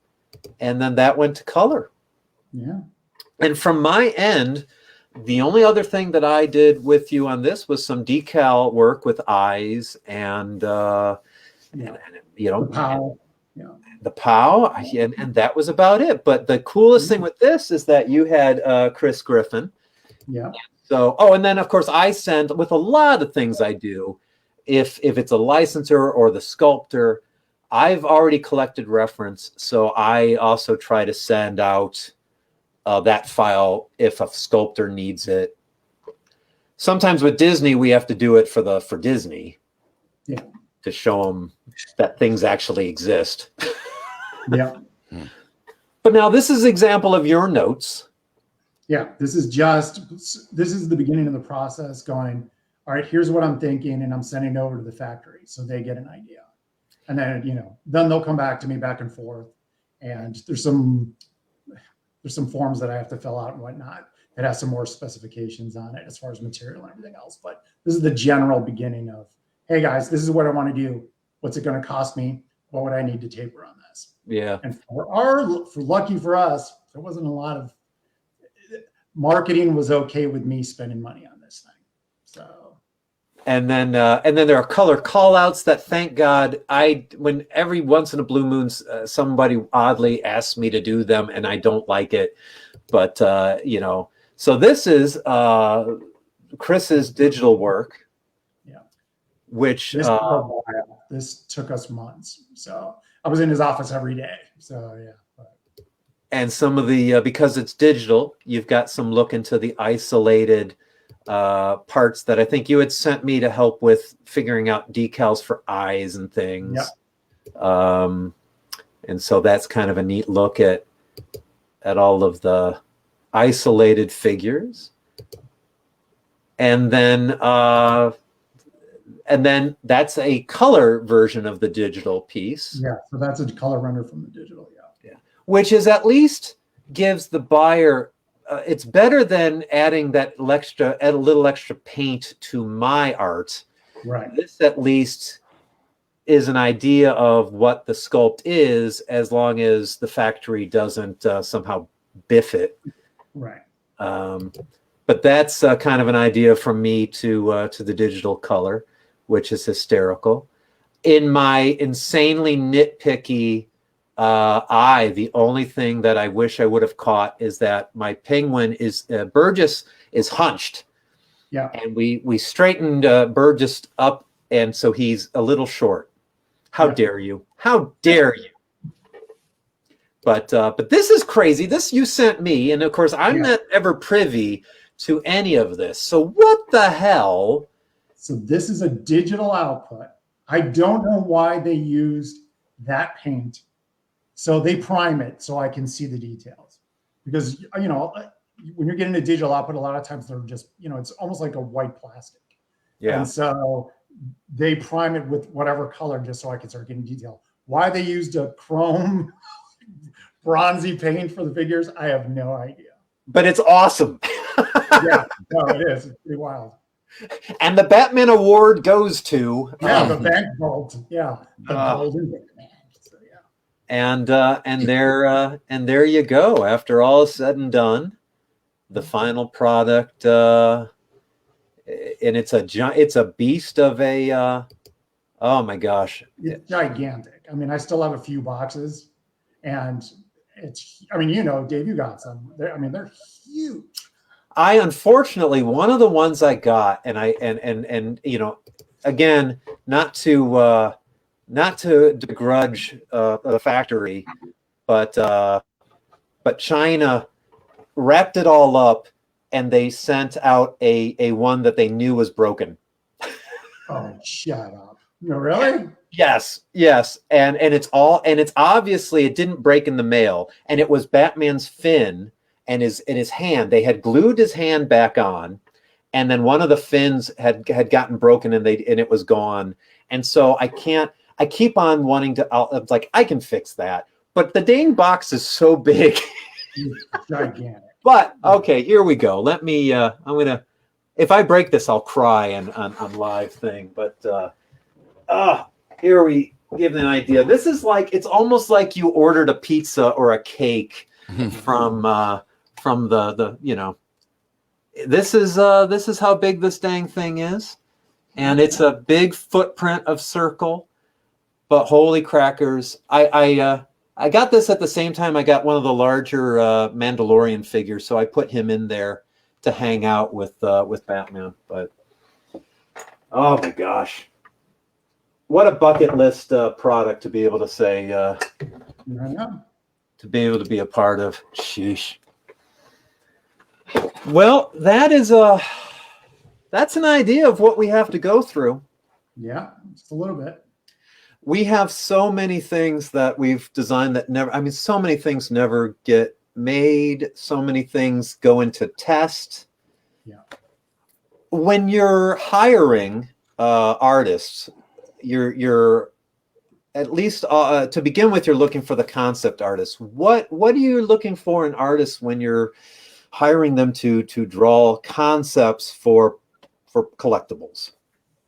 and then that went to color. Yeah. And from my end, the only other thing that I did with you on this was some decal work with eyes and you know, the POW, and that was about it. But the coolest thing with this is that you had Chris Griffin. Yeah. So, and then of course I send, with a lot of things I do, if it's a licensor or the sculptor, I've already collected reference. So I also try to send out that file if a sculptor needs it. Sometimes with Disney, we have to do it for Disney. Yeah. To show them that things actually exist. Yeah. But now this is an example of your notes. Yeah, this is the beginning of the process going, all right, here's what I'm thinking, and I'm sending it over to the factory so they get an idea. And then, you know, then they'll come back to me back and forth. And there's some forms that I have to fill out and whatnot that has some more specifications on it as far as material and everything else. But this is the general beginning of, hey guys, this is what I want to do. What's it going to cost me? What would I need to taper on this? Yeah. And lucky for us, there wasn't a lot of marketing was okay with me spending money on this thing. So. And then there are color call outs that, thank God, when every once in a blue moon, somebody oddly asks me to do them and I don't like it. But, you know, so this is Chris's digital work. Which this took us months. So I was in his office every day. So yeah. and some of the because it's digital, you've got some look into the isolated parts that I think you had sent me to help with figuring out decals for eyes and things. Yep. And so that's kind of a neat look at all of the isolated figures. And then that's a color version of the digital piece. Yeah, so that's a color render from the digital. Yeah, which is at least gives the buyer. It's better than adding that add a little extra paint to my art. Right. This at least is an idea of what the sculpt is, as long as the factory doesn't somehow biff it. Right. But that's kind of an idea from me to the digital color, which is hysterical. In my insanely nitpicky eye, the only thing that I wish I would have caught is that my penguin is Burgess is hunched. Yeah. And we straightened Burgess up, and so he's a little short. How dare you? How dare you? But this is crazy. This you sent me, and of course I'm not ever privy to any of this. So what the hell? So this is a digital output. I don't know why they used that paint. So they prime it so I can see the details. Because, you know, when you're getting a digital output, a lot of times they're just, you know, it's almost like a white plastic. Yeah. And so they prime it with whatever color just so I can start getting detail. Why they used a chrome bronzy paint for the figures, I have no idea. But it's awesome. Yeah, no, it is. It's pretty wild. And the Batman award goes to the bank vault. Yeah, the golden Batman. So, yeah. And there you go. After all is said and done, the final product, and it's a beast of a. Oh my gosh, it's gigantic. I mean, I still have a few boxes, and it's. I mean, you know, Dave, you got some. They're huge. I unfortunately, one of the ones I got, and you know, again, not to begrudge the factory, but China wrapped it all up, and they sent out a one that they knew was broken. Oh, shut up! No, really? Yes, and it's obviously it didn't break in the mail, and it was Batman's fin. And his hand, they had glued his hand back on, and then one of the fins had gotten broken, and it was gone. And so I keep on wanting to. I was like, I can fix that, but the dang box is so big. Gigantic. But okay, here we go. Let me. I'm gonna. If I break this, I'll cry on live thing. But here we give an idea. This is like it's almost like you ordered a pizza or a cake from the you know, this is how big this dang thing is, and it's a big footprint of circle. But holy crackers, I got this at the same time I got one of the larger Mandalorian figures, so I put him in there to hang out with Batman. But oh my gosh, what a bucket list product to be able to say to be able to be a part of. Sheesh. Well, that's an idea of what we have to go through. Yeah, just a little bit. We have so many things that we've designed that never, so many things never get made. So many things go into test. Yeah. When you're hiring artists, you're at least to begin with, you're looking for the concept artists. What are you looking for in artists when you're hiring them to draw concepts for collectibles?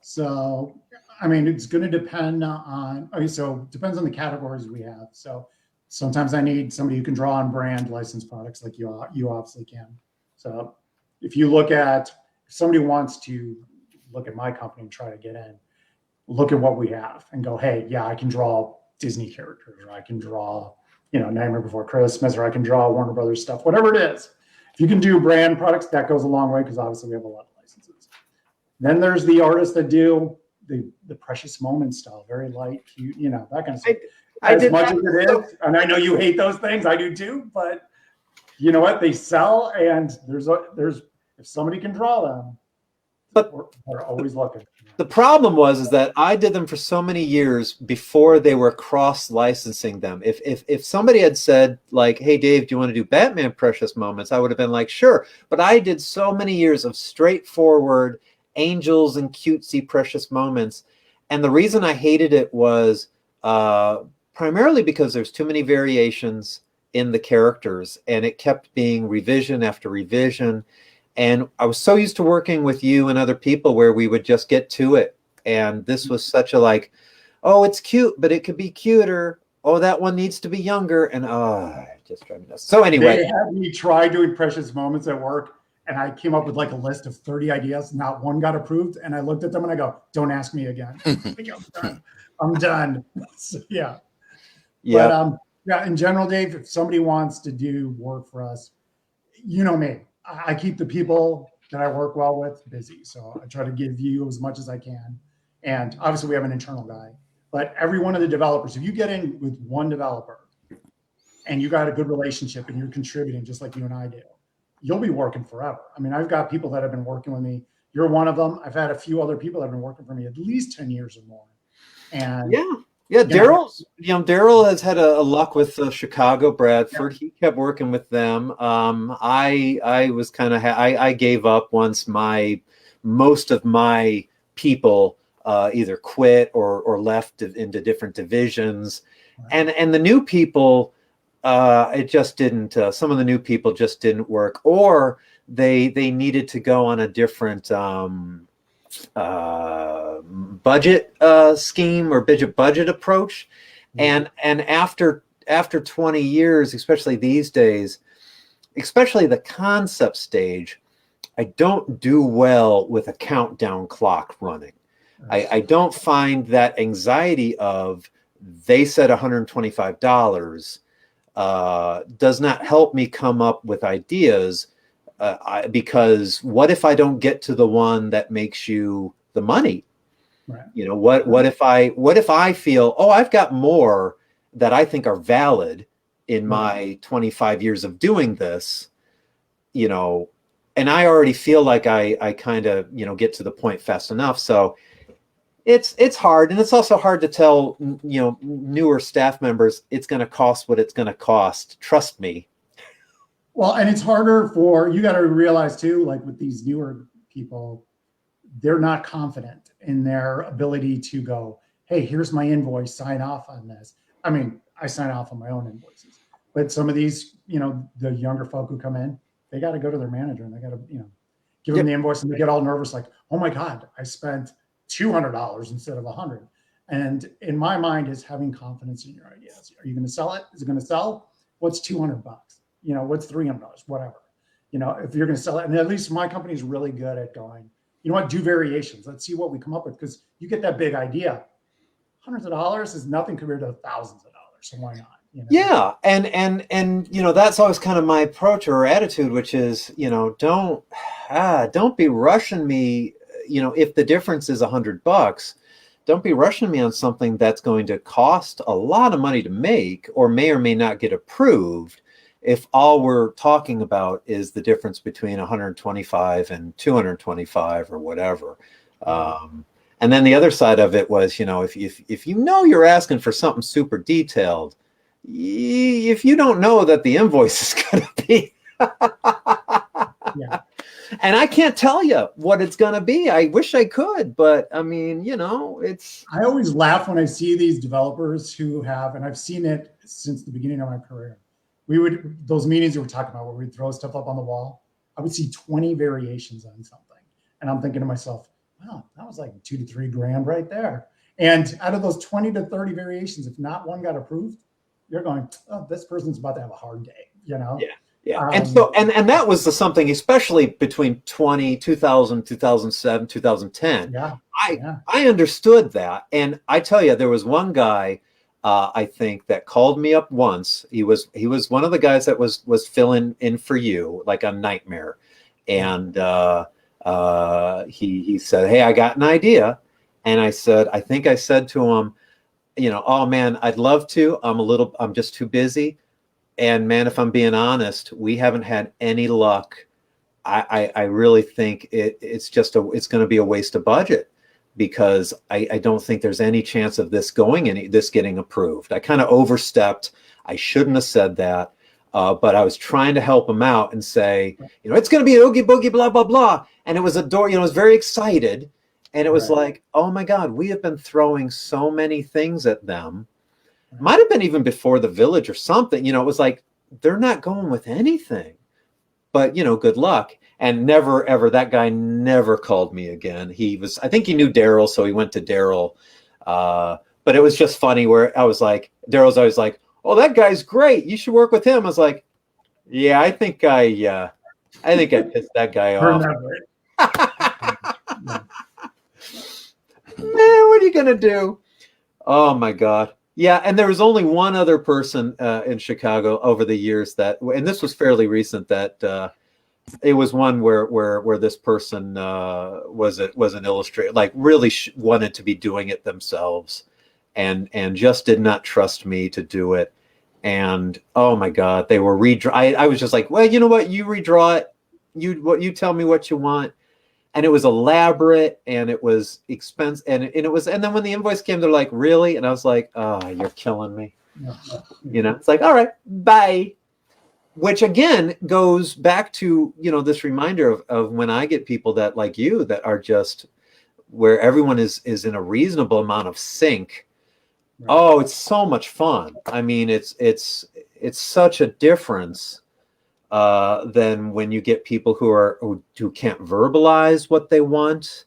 So, I mean, it's going to depend on, so it depends on the categories we have. So sometimes I need somebody who can draw on brand licensed products like you obviously can. So if you look at, if somebody wants to look at my company and try to get in, look at what we have and go, hey, yeah, I can draw Disney characters, or I can draw, you know, Nightmare Before Christmas, or I can draw Warner Brothers stuff, whatever it is. If you can do brand products, that goes a long way because obviously we have a lot of licenses. Then there's the artists that do the precious moment style, very light, cute, you know, that kind of stuff. I as did much that. as it is, and I know you hate those things, I do too, but you know what? They sell, and there's if somebody can draw them, But we're always looking. the problem is that I did them for so many years before they were cross-licensing them. If somebody had said like, "Hey Dave, do you want to do Batman Precious Moments?" I would have been like, "Sure." But I did so many years of straightforward angels and cutesy Precious Moments, and the reason I hated it was primarily because there's too many variations in the characters, and it kept being revision after revision. And I was so used to working with you and other people where we would just get to it. And this was such a like, oh, it's cute, but it could be cuter. Oh, that one needs to be younger. And it just drives me nuts. So anyway. They had me try doing Precious Moments at work, and I came up with like a list of 30 ideas. Not one got approved. And I looked at them and I go, don't ask me again. I'm done. I'm done. So, yeah. Yeah. But yeah, in general, Dave, if somebody wants to do work for us, you know me. I keep the people that I work well with busy. So I try to give you as much as I can. And obviously we have an internal guy, but every one of the developers, if you get in with one developer and you got a good relationship and you're contributing just like you and I do, you'll be working forever. I mean, I've got people that have been working with me. You're one of them. I've had a few other people that have been working for me at least 10 years or more. And yeah, Daryl has had a luck with Chicago, Bradford. He kept working with them. I was kind of I gave up once most of my people either quit or left into different divisions, and the new people it just didn't. Some of the new people just didn't work, or they needed to go on a different budget scheme or budget approach. And after 20 years, especially these days, especially the concept stage, I don't do well with a countdown clock running. I don't find that anxiety of they said $125 does not help me come up with ideas. Because what if I don't get to the one that makes you the money? Right. You know, what if I feel, oh, I've got more that I think are valid in my 25 years of doing this, you know, and I already feel like I kind of, you know, get to the point fast enough. So it's hard. And it's also hard to tell, you know, newer staff members, it's going to cost what it's going to cost. Trust me. Well, and it's harder you got to realize too, like with these newer people, they're not confident in their ability to go, hey, here's my invoice, sign off on this. I mean, I sign off on my own invoices, but some of these, you know, the younger folk who come in, they got to go to their manager and they got to, you know, give them the invoice, and they get all nervous, like, oh my God, I spent $200 instead of $100. And in my mind is having confidence in your ideas. Are you going to sell it? Is it going to sell? What's $200? You know, what's $300? Whatever. You know, if you're going to sell it, and at least my company is really good at going, you know what, do variations. Let's see what we come up with, because you get that big idea. Hundreds of dollars is nothing compared to thousands of dollars. So why not? You know? Yeah, and you know, that's always kind of my approach or attitude, which is, you know, don't be rushing me. You know, if the difference is $100, don't be rushing me on something that's going to cost a lot of money to make or may not get approved. If all we're talking about is the difference between 125 and 225 or whatever. And then the other side of it was, you know, if you know you're asking for something super detailed, if you don't know that the invoice is going to be, and I can't tell you what it's going to be. I wish I could, but I mean, you know, I always laugh when I see these developers who have, and I've seen it since the beginning of my career. Those meetings you were talking about where we'd throw stuff up on the wall, I would see 20 variations on something. And I'm thinking to myself, wow, that was like $2 to $3 grand right there. And out of those 20 to 30 variations, if not one got approved, you're going, oh, this person's about to have a hard day, you know? Yeah. And so, and that was something, especially between 2000, 2007, 2010. I understood that. And I tell you, there was one guy, I think, that called me up once. He was one of the guys that was filling in for you, like a Nightmare. And he said, hey, I got an idea. And I think I said to him, oh man, I'd love to. I'm just too busy. And man, if I'm being honest, we haven't had any luck. I really think it's going to be a waste of budget, because I don't think there's any chance of this getting approved. I kind of overstepped. I shouldn't have said that. But I was trying to help him out and say, it's going to be an Oogie Boogie, blah, blah, blah. And it was I was very excited. And it was like, oh my God, we have been throwing so many things at them. Might have been even before the village or something. It was like, they're not going with anything. But, good luck. And never, ever, that guy never called me again. I think he knew Daryl, so he went to Daryl. But it was just funny where I was like, Daryl's always like, oh, that guy's great. You should work with him. I was like, yeah, I think I pissed that guy off. Man, what are you going to do? Oh, my God. Yeah, and there was only one other person in Chicago over the years and this was fairly recent, that it was one where this person was an illustrator, like really wanted to be doing it themselves, and just did not trust me to do it. And oh my God, they were I was just like, well, you know what? You redraw it. You tell me what you want. And it was elaborate, and it was expensive, and then when the invoice came, they're like, really? And I was like, oh, you're killing me. It's like, all right, bye. Which again goes back to, this reminder of when I get people that like you, that are just where everyone is in a reasonable amount of sync. Right. Oh, it's so much fun. I mean, it's such a difference than when you get people who can't verbalize what they want,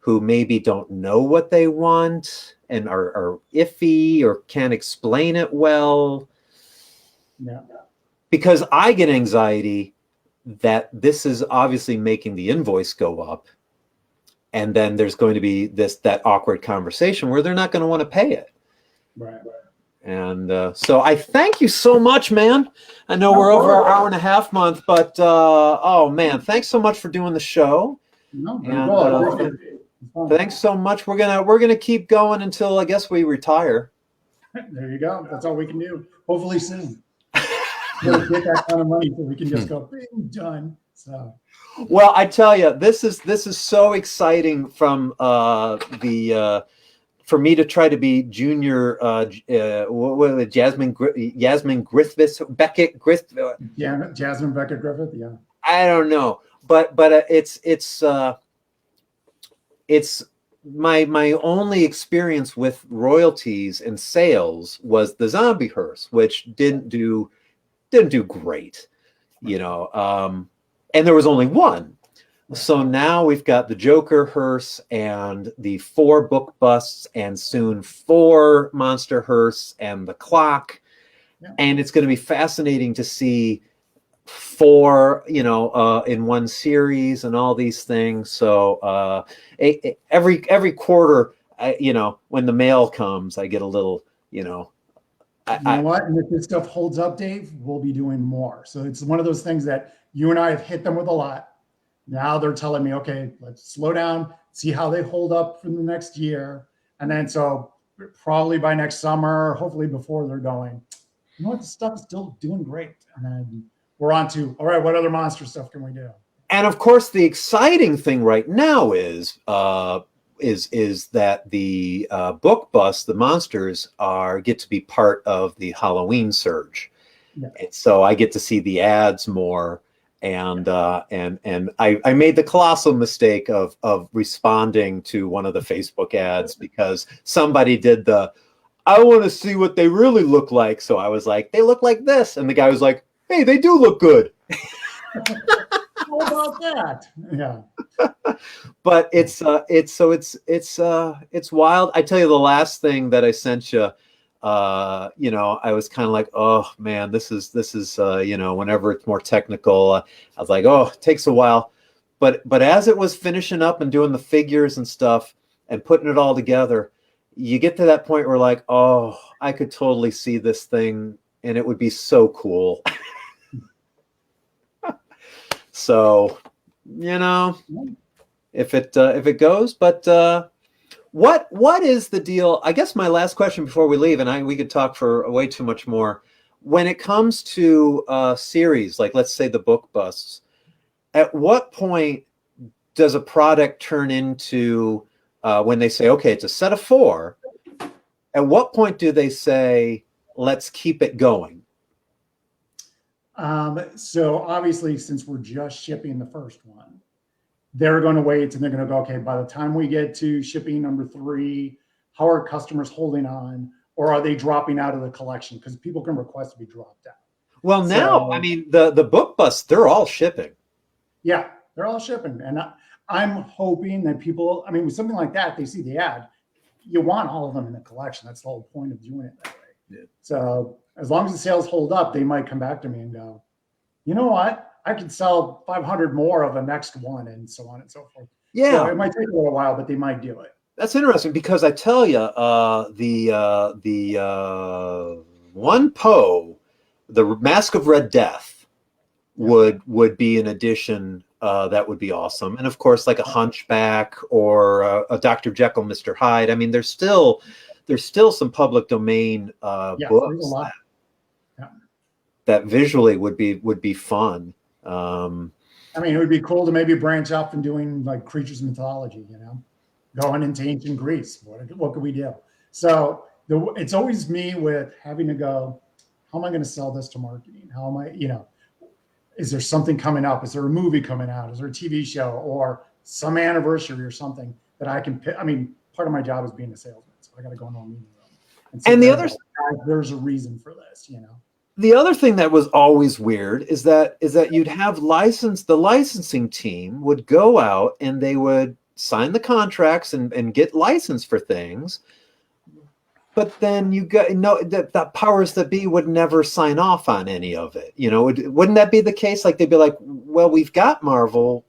who maybe don't know what they want and are iffy or can't explain it well. Yeah. Because I get anxiety that this is obviously making the invoice go up, and then there's going to be that awkward conversation where they're not going to want to pay it. Right. And so I thank you so much, man. I know we're over our hour and a half month, but oh man, thanks so much for doing the show. No, thanks so much. We're gonna keep going until I guess we retire. There you go. That's all we can do. Hopefully soon. We'll get that kind of money so we can just go done. So. Well, I tell you, this is so exciting from for me to try to be junior, Jasmine Griffiths, Beckett Griffith. Yeah, Jasmine Beckett Griffith. Yeah. I don't know, but it's my only experience with royalties and sales was the zombie hearse, which didn't do great, and there was only one. So now we've got the Joker hearse and the 4 book busts, and soon 4 monster hearse and the clock. Yeah. And it's going to be fascinating to see 4, in one series and all these things. So every quarter, when the mail comes, I get a little, you know what? And if this stuff holds up, Dave, we'll be doing more. So it's one of those things that you and I have hit them with a lot. Now they're telling me, okay, let's slow down, see how they hold up for the next year. And then so probably by next summer, hopefully before they're going, this stuff is still doing great. And then we're on to, all right, what other monster stuff can we do? And of course, the exciting thing right now is that the book bust, the monsters get to be part of the Halloween surge. Yeah. And so I get to see the ads more. And I made the colossal mistake of responding to one of the Facebook ads because somebody did I want to see what they really look like. So I was like, they look like this. And the guy was like, hey, they do look good. How about that? Yeah. But it's wild. I tell you, the last thing that I sent you, I was kind of like, oh man, this is whenever it's more technical, I was like, oh, it takes a while. But as it was finishing up and doing the figures and stuff and putting it all together, you get to that point where like, oh, I could totally see this thing and it would be so cool. So, if it goes, but What is the deal? I guess my last question before we leave, and we could talk for way too much more. When it comes to series, like let's say the book busts, at what point does a product turn into when they say, okay, it's a set of 4? At what point do they say, let's keep it going? So obviously, since we're just shipping the first one, they're going to wait and they're going to go, okay, by the time we get to shipping number 3, how are customers holding on, or are they dropping out of the collection? Because people can request to be dropped out. Well, now, I mean, the book busts, they're all shipping. Yeah, they're all shipping. And I'm hoping that people, I mean, with something like that, they see the ad, you want all of them in the collection. That's the whole point of doing it that way. Yeah. So as long as the sales hold up, they might come back to me and go, you know what? I could sell 500 more of the next one, and so on and so forth. Yeah. So it might take a little while, but they might do it. That's interesting because I tell you, the one Poe, the Mask of Red Death, would be an addition that would be awesome, and of course, like a Hunchback or a Dr. Jekyll, Mr. Hyde. I mean, there's still some public domain books that visually would be fun. I mean, it would be cool to maybe branch off and doing like creatures mythology, you know, going into ancient Greece. What could we do? So it's always me with having to go, how am I going to sell this to marketing? How am I, you know, is there something coming up? Is there a movie coming out? Is there a TV show or some anniversary or something that I can pick? I mean, part of my job is being a salesman, so I got to go into a meeting room. And the other, there's a reason for this, you know. The other thing that was always weird is that you'd have the licensing team would go out and they would sign the contracts and get licensed for things, but then you got that powers that be would never sign off on any of it. You know, wouldn't that be the case? Like they'd be like, well, we've got Marvel,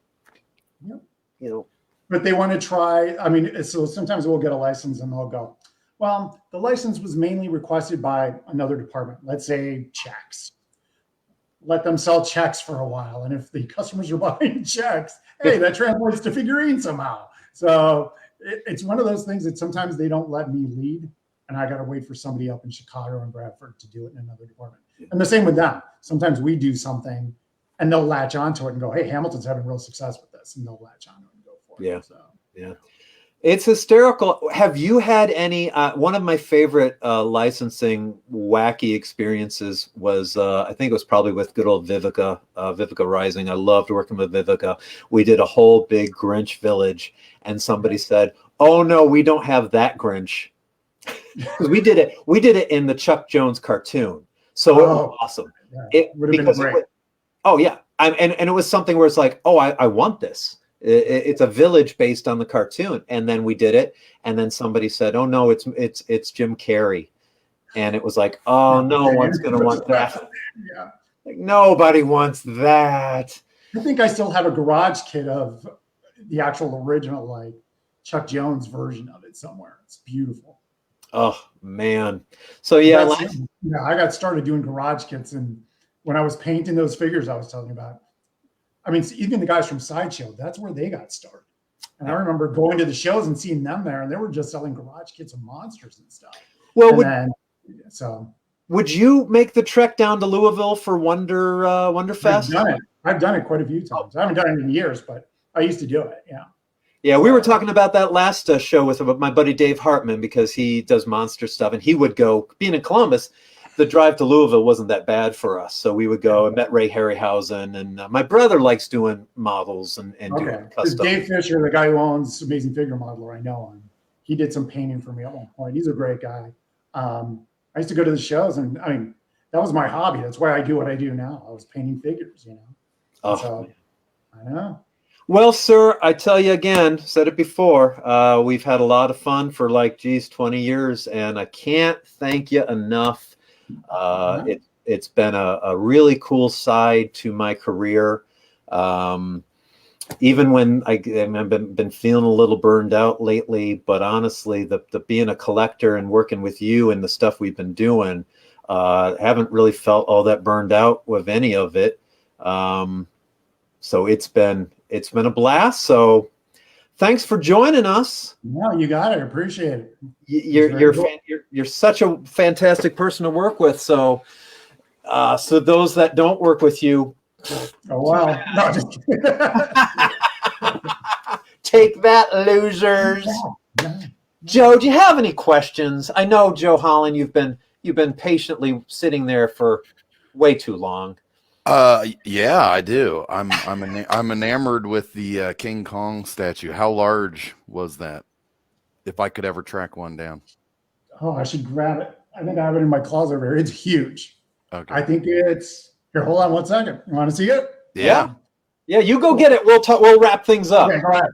you know, but they want to try. I mean, so sometimes we'll get a license and they'll go, well, the license was mainly requested by another department. Let's say checks. Let them sell checks for a while. And if the customers are buying checks, hey, that translates to figurines somehow. So it's one of those things that sometimes they don't let me lead. And I got to wait for somebody up in Chicago and Bradford to do it in another department. And the same with them. Sometimes we do something and they'll latch onto it and go, hey, Hamilton's having real success with this. And they'll latch onto it and go for it. Yeah. So, yeah. It's hysterical. Have you had any? One of my favorite licensing wacky experiences was, I think it was probably with good old Vivica, Vivica Rising. I loved working with Vivica. We did a whole big Grinch village, and somebody said, "Oh no, we don't have that Grinch." we did it in the Chuck Jones cartoon, so it was awesome. Yeah, it would have been great. And it was something where it's like, oh, I want this. It's a village based on the cartoon, and then we did it, and then somebody said, "Oh no, it's Jim Carrey," and it was like, "Oh, no one's gonna want that." Yeah, like nobody wants that. I think I still have a garage kit of the actual original, like Chuck Jones version of it somewhere. It's beautiful. Oh man, so yeah, I got started doing garage kits, and when I was painting those figures I was telling you about. I mean, even the guys from Sideshow, that's where they got started. And I remember going to the shows and seeing them there, and they were just selling garage kits of monsters and stuff. Well, would you make the trek down to Louisville for Wonderfest? I've done it quite a few times. I haven't done it in years, but I used to do it. Yeah. Yeah, we were talking about that last show with my buddy Dave Hartman, because he does monster stuff, and he would go, being in Columbus, the drive to Louisville wasn't that bad for us. So we would go and met Ray Harryhausen, and my brother likes doing models and doing custom. Dave Fisher, the guy who owns Amazing Figure Modeler, I know him. He did some painting for me at one point. He's a great guy. I used to go to the shows, and I mean, that was my hobby. That's why I do what I do now. I was painting figures, you know. Oh, so, I know. Well, sir, I tell you again, said it before, we've had a lot of fun for 20 years, and I can't thank you enough. It's been a really cool side to my career. Even when I've been feeling a little burned out lately, but honestly, the being a collector and working with you and the stuff we've been doing, haven't really felt all that burned out with any of it. So it's been a blast. So thanks for joining us. No, you got it. Appreciate it. You're such a fantastic person to work with. So those that don't work with you, oh wow, no, just take that, losers. yeah. Joe, do you have any questions? I know, Joe Hollon, you've been patiently sitting there for way too long. Yeah, I do. I'm enamored with the King Kong statue. How large was that? If I could ever track one down. Oh, I should grab it. I think I have it in my closet over here. It's huge. Okay. I think it's here. Hold on one second. You want to see it? Yeah. Yeah, you go get it. We'll wrap things up. Okay, go ahead.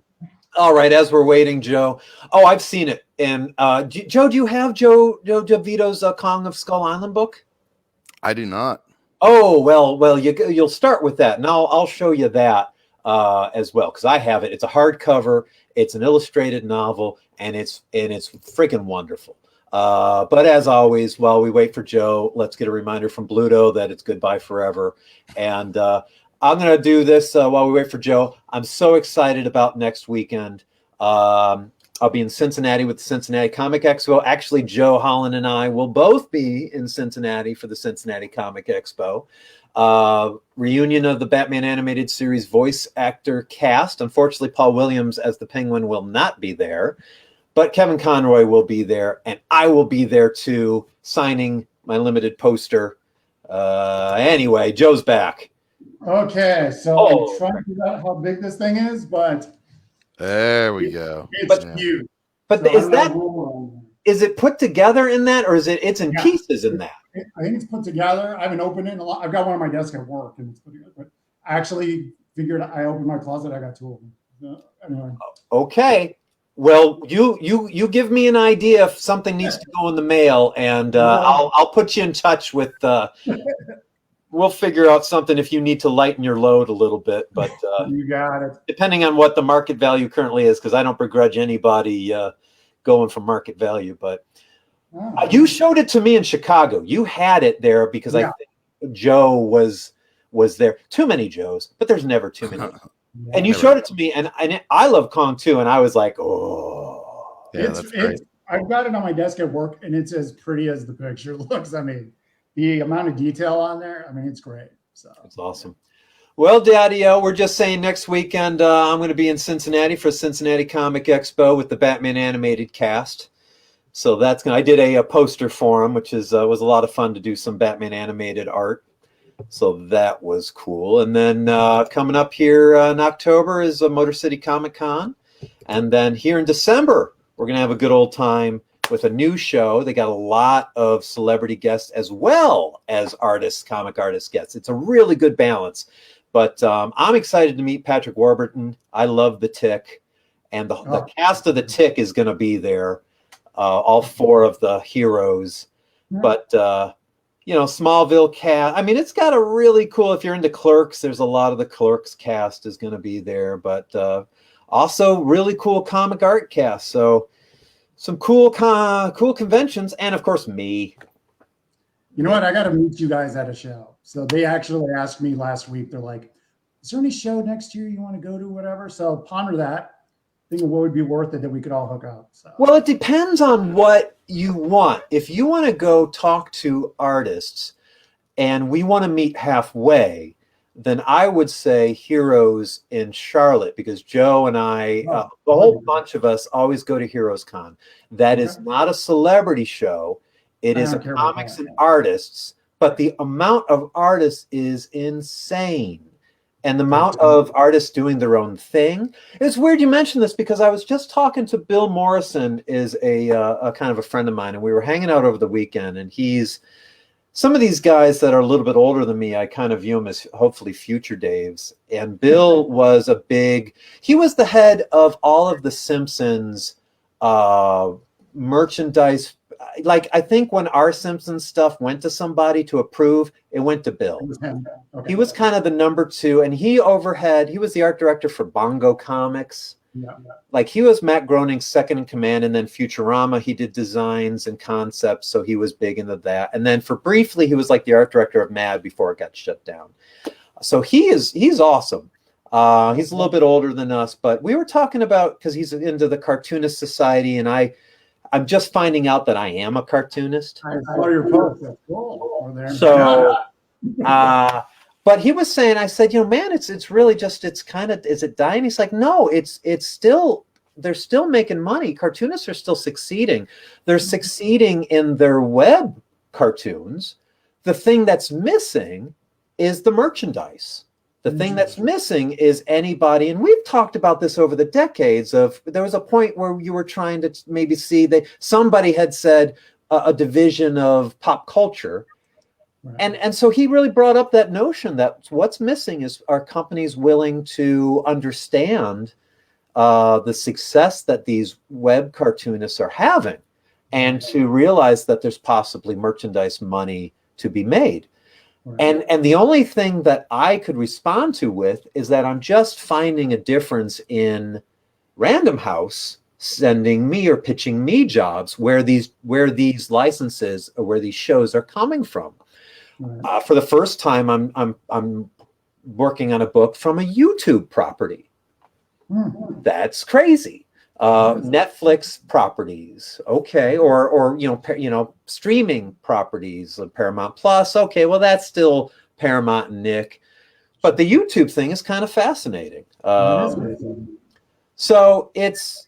All right, as we're waiting, Joe. Oh, I've seen it. And Joe, do you have Joe Vito's Kong of Skull Island book? I do not. Oh, well, you'll start with that, and I'll show you that as well, because I have it. It's a hardcover. It's an illustrated novel, and it's freaking wonderful. But as always, while we wait for Joe, let's get a reminder from Bluto that it's goodbye forever. And I'm going to do this while we wait for Joe. I'm so excited about next weekend. I'll be in Cincinnati with the Cincinnati Comic Expo. Actually, Joe Hollon and I will both be in Cincinnati for the Cincinnati Comic Expo. Reunion of the Batman animated series voice actor cast. Unfortunately, Paul Williams as the Penguin will not be there, but Kevin Conroy will be there, and I will be there too, signing my limited poster. Anyway, Joe's back. Okay, so I'm trying to figure out how big this thing is, but there we go. It's huge. But so is it put together in that, or it's in pieces in that? I think it's put together. I haven't opened it in a lot. I've got one on my desk at work, and it's put together. But I actually figured I opened my closet. I got two of them. Anyway. Okay. Well, you give me an idea if something needs to go in the mail, and I'll put you in touch with. We'll figure out something if you need to lighten your load a little bit, but you got it. Depending on what the market value currently is, because I don't begrudge anybody going from market value. But you showed it to me in Chicago. You had it there because I think Joe was there. Too many Joes, but there's never too many. And you showed it to me, and I love Kong too, and I was like, oh, yeah, that's great. I've got it on my desk at work, and it's as pretty as the picture looks. I mean, the amount of detail on there, I mean, it's great. So it's awesome. Well, Daddy-O, we're just saying next weekend I'm going to be in Cincinnati for Cincinnati Comic Expo with the Batman animated cast. So that's going. I did a poster for him, which was a lot of fun to do some Batman animated art. So that was cool. And then coming up here in October is Motor City Comic Con, and then here in December we're going to have a good old time with a new show. They got a lot of celebrity guests as well as artists, comic artist guests. It's a really good balance. But I'm excited to meet Patrick Warburton. I love The Tick. And the cast of The Tick is going to be there, all four of the heroes. But, Smallville cast. I mean, it's got a really cool, if you're into Clerks, there's a lot of the Clerks cast is going to be there. But also really cool comic art cast. So some cool conventions, and of course me. You know what? I got to meet you guys at a show. So they actually asked me last week. They're like, "Is there any show next year you want to go to, whatever?" So ponder that. Think of what would be worth it that we could all hook up. So. Well, it depends on what you want. If you want to go talk to artists, and we want to meet halfway, then I would say Heroes in Charlotte, because Joe and I, a whole bunch of us, always go to Heroes Con. That is not a celebrity show. It is comics and artists, but the amount of artists is insane. And the amount of artists doing their own thing. It's weird you mentioned this, because I was just talking to Bill Morrison, is a kind of a friend of mine, and we were hanging out over the weekend, and he's some of these guys that are a little bit older than me, I kind of view them as hopefully future Daves. And Bill was he was the head of all of the Simpsons merchandise. Like, I think when our Simpsons stuff went to somebody to approve, it went to Bill. He was kind of the number two, and he was the art director for Bongo Comics. Like, he was Matt Groening's second in command, and then Futurama, he did designs and concepts, so he was big into that. And then for briefly, he was like the art director of Mad before it got shut down. So he's awesome. He's a little bit older than us, but we were talking about, because he's into the Cartoonist Society, and I'm just finding out that I am a cartoonist. I saw your post. That's cool. Over there. So, but he was saying, I said, man, it's really just, it's kind of, is it dying? He's like, no, it's still, they're still making money. Cartoonists are still succeeding. They're succeeding in their web cartoons. The thing that's missing is the merchandise. The thing that's missing is anybody, and we've talked about this over the decades, of there was a point where you were trying to maybe see that somebody had said a division of pop culture. Right. And so he really brought up that notion that what's missing is, are companies willing to understand the success that these web cartoonists are having, and to realize that there's possibly merchandise money to be made. Right. And the only thing that I could respond to with is that I'm just finding a difference in Random House sending me or pitching me jobs where these licenses or where these shows are coming from. Right. For the first time, I'm working on a book from a YouTube property. Mm-hmm. That's crazy. Netflix properties, okay, or streaming properties, Paramount Plus, okay, well, that's still Paramount and Nick, but the YouTube thing is kind of fascinating. So it's,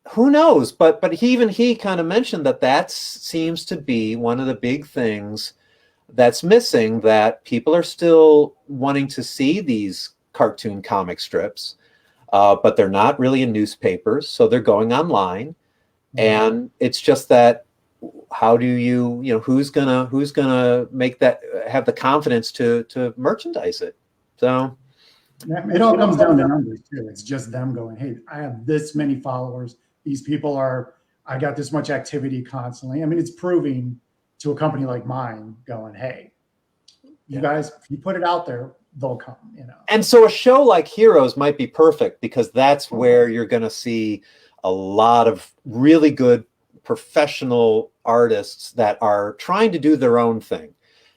who knows, but he kind of mentioned that seems to be one of the big things that's missing, that people are still wanting to see these cartoon comic strips. But they're not really in newspapers, so they're going online, and it's just that, how do who's gonna make that, have the confidence to merchandise it? So it all comes down to numbers too. It's just them going, hey, I have this many followers. These people I got this much activity constantly. I mean, it's proving to a company like mine, going, hey, you guys, if you put it out there, they'll come, And so a show like Heroes might be perfect, because that's where you're going to see a lot of really good professional artists that are trying to do their own thing.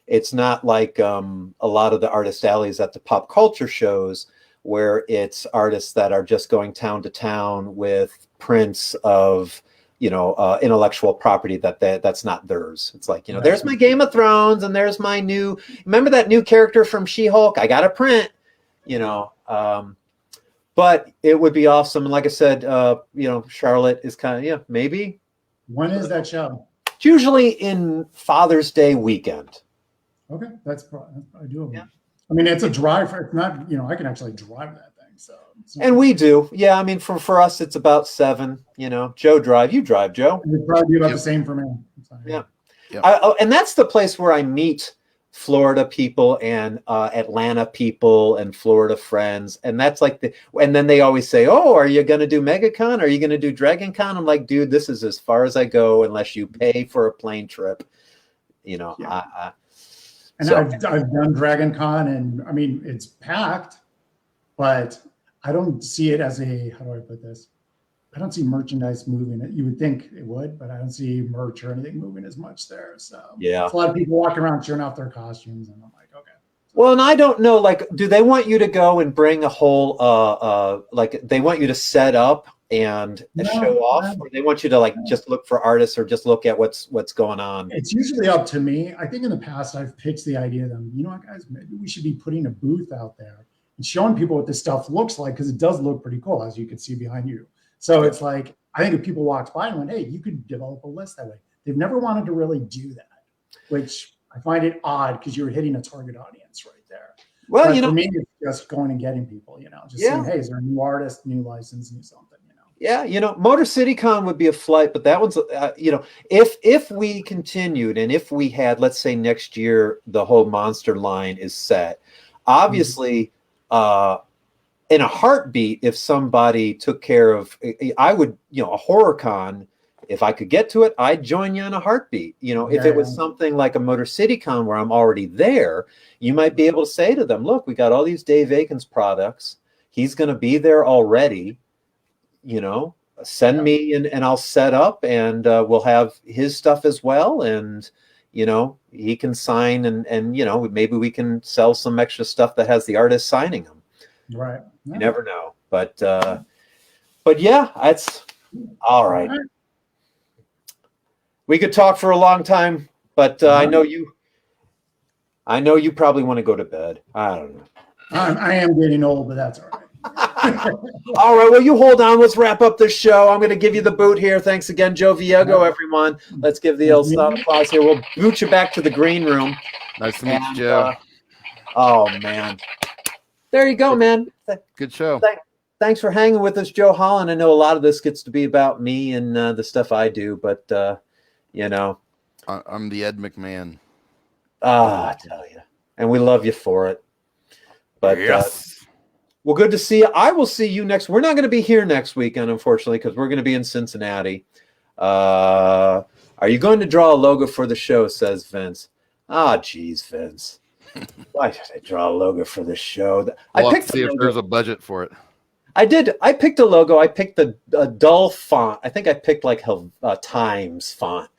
It's not like a lot of the artist alleys at the pop culture shows, where it's artists that are just going town to town with prints of intellectual property that's not theirs. It's like, there's my Game of Thrones, and there's my remember that new character from She-Hulk? I got a print, but it would be awesome. And like I said, Charlotte is kind of, maybe. When is that show? It's usually in Father's Day weekend. Okay, that's doable. Yeah. I mean, it's a drive. It's not, I can actually drive that thing. So. And we do. Yeah, I mean, for us, it's about 7. Joe drive. You drive, Joe. It's probably about the same for me. Yeah. And that's the place where I meet Florida people and Atlanta people and Florida friends. And that's like and then they always say, oh, are you going to do MegaCon? Are you going to do DragonCon? I'm like, dude, this is as far as I go unless you pay for a plane trip. Yeah. I've done DragonCon, and I mean, it's packed, but I don't see it as a, how do I put this? I don't see merchandise moving. You would think it would, but I don't see merch or anything moving as much there. So yeah, it's a lot of people walking around showing off their costumes, and I'm like, okay. Well, and I don't know, like, do they want you to go and bring a whole, like, they want you to set up and show off, or they want you to like just look for artists or just look at what's going on? It's usually up to me. I think in the past I've pitched the idea to them, what, guys, maybe we should be putting a booth out there and showing people what this stuff looks like, because it does look pretty cool, as you can see behind you. So it's like, I think if people walked by and went, hey, you could develop a list that way. They've never wanted to really do that, which I find it odd, because you're hitting a target audience right there. Well, but for me, it's just going and getting people, just saying, hey, is there a new artist, new license, new something, Yeah, Motor City Con would be a flight, but that one's, if we continued, and if we had, let's say next year, the whole monster line is set, obviously, in a heartbeat, if somebody took care of, I would, a horror con, if I could get to it, I'd join you in a heartbeat. If it was something like a Motor City Con where I'm already there, you might be able to say to them, look, we got all these Dave Aikins products. He's going to be there already. Send me and I'll set up, and we'll have his stuff as well. And, he can sign, and maybe we can sell some extra stuff that has the artist signing them. Right. You never know. But yeah, that's all right. We could talk for a long time, but I know you probably want to go to bed. I don't know. I am getting old, but that's all right. All right, well, you hold on. Let's wrap up this show. I'm going to give you the boot here. Thanks again, Joe Viego, everyone. Let's give the old applause here. We'll boot you back to the green room. Nice to meet you, Joe. Oh, man. There you go, man. Good show. Thanks for hanging with us, Joe Hollon. I know a lot of this gets to be about me and the stuff I do, but, you know. I'm the Ed McMahon. I tell you. And we love you for it. But yes. Well, good to see you. I will see you next. We're not going to be here next weekend, unfortunately, because we're going to be in Cincinnati. Are you going to draw a logo for the show? Says Vince. Geez, Vince. Why did I draw a logo for the show? We'll have to see if there's a budget for it. I did. I picked a logo. I picked a dull font. I think I picked like Times font,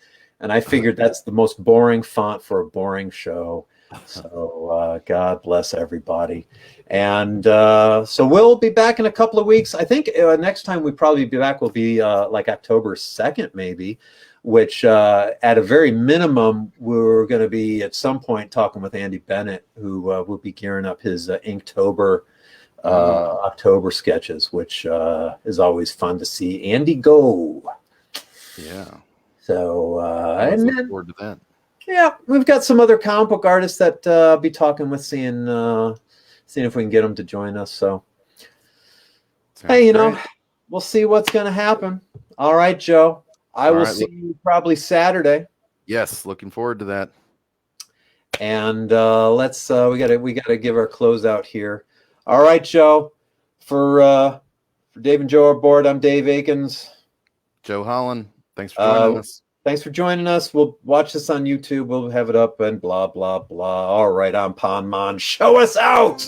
and I figured that's the most boring font for a boring show. So God bless everybody. And so we'll be back in a couple of weeks. I think next time we probably be back will be like October 2nd, maybe, which at a very minimum, we're going to be at some point talking with Andy Bennett, who will be gearing up his Inktober October sketches, which is always fun to see Andy go. Yeah. So I look forward to that. Yeah, we've got some other comic book artists that I'll be talking with, seeing if we can get them to join us. So, hey, you know, we'll see what's going to happen. All right, Joe. I will see you probably Saturday. Yes, looking forward to that. And let's we gotta give our closeout here. All right, Joe. For Dave and Joe aboard, I'm Dave Aikins. Joe Hollon. Thanks for joining us. Thanks for joining us. We'll watch this on YouTube. We'll have it up and blah, blah, blah. All right, I'm Pon Mon. Show us out.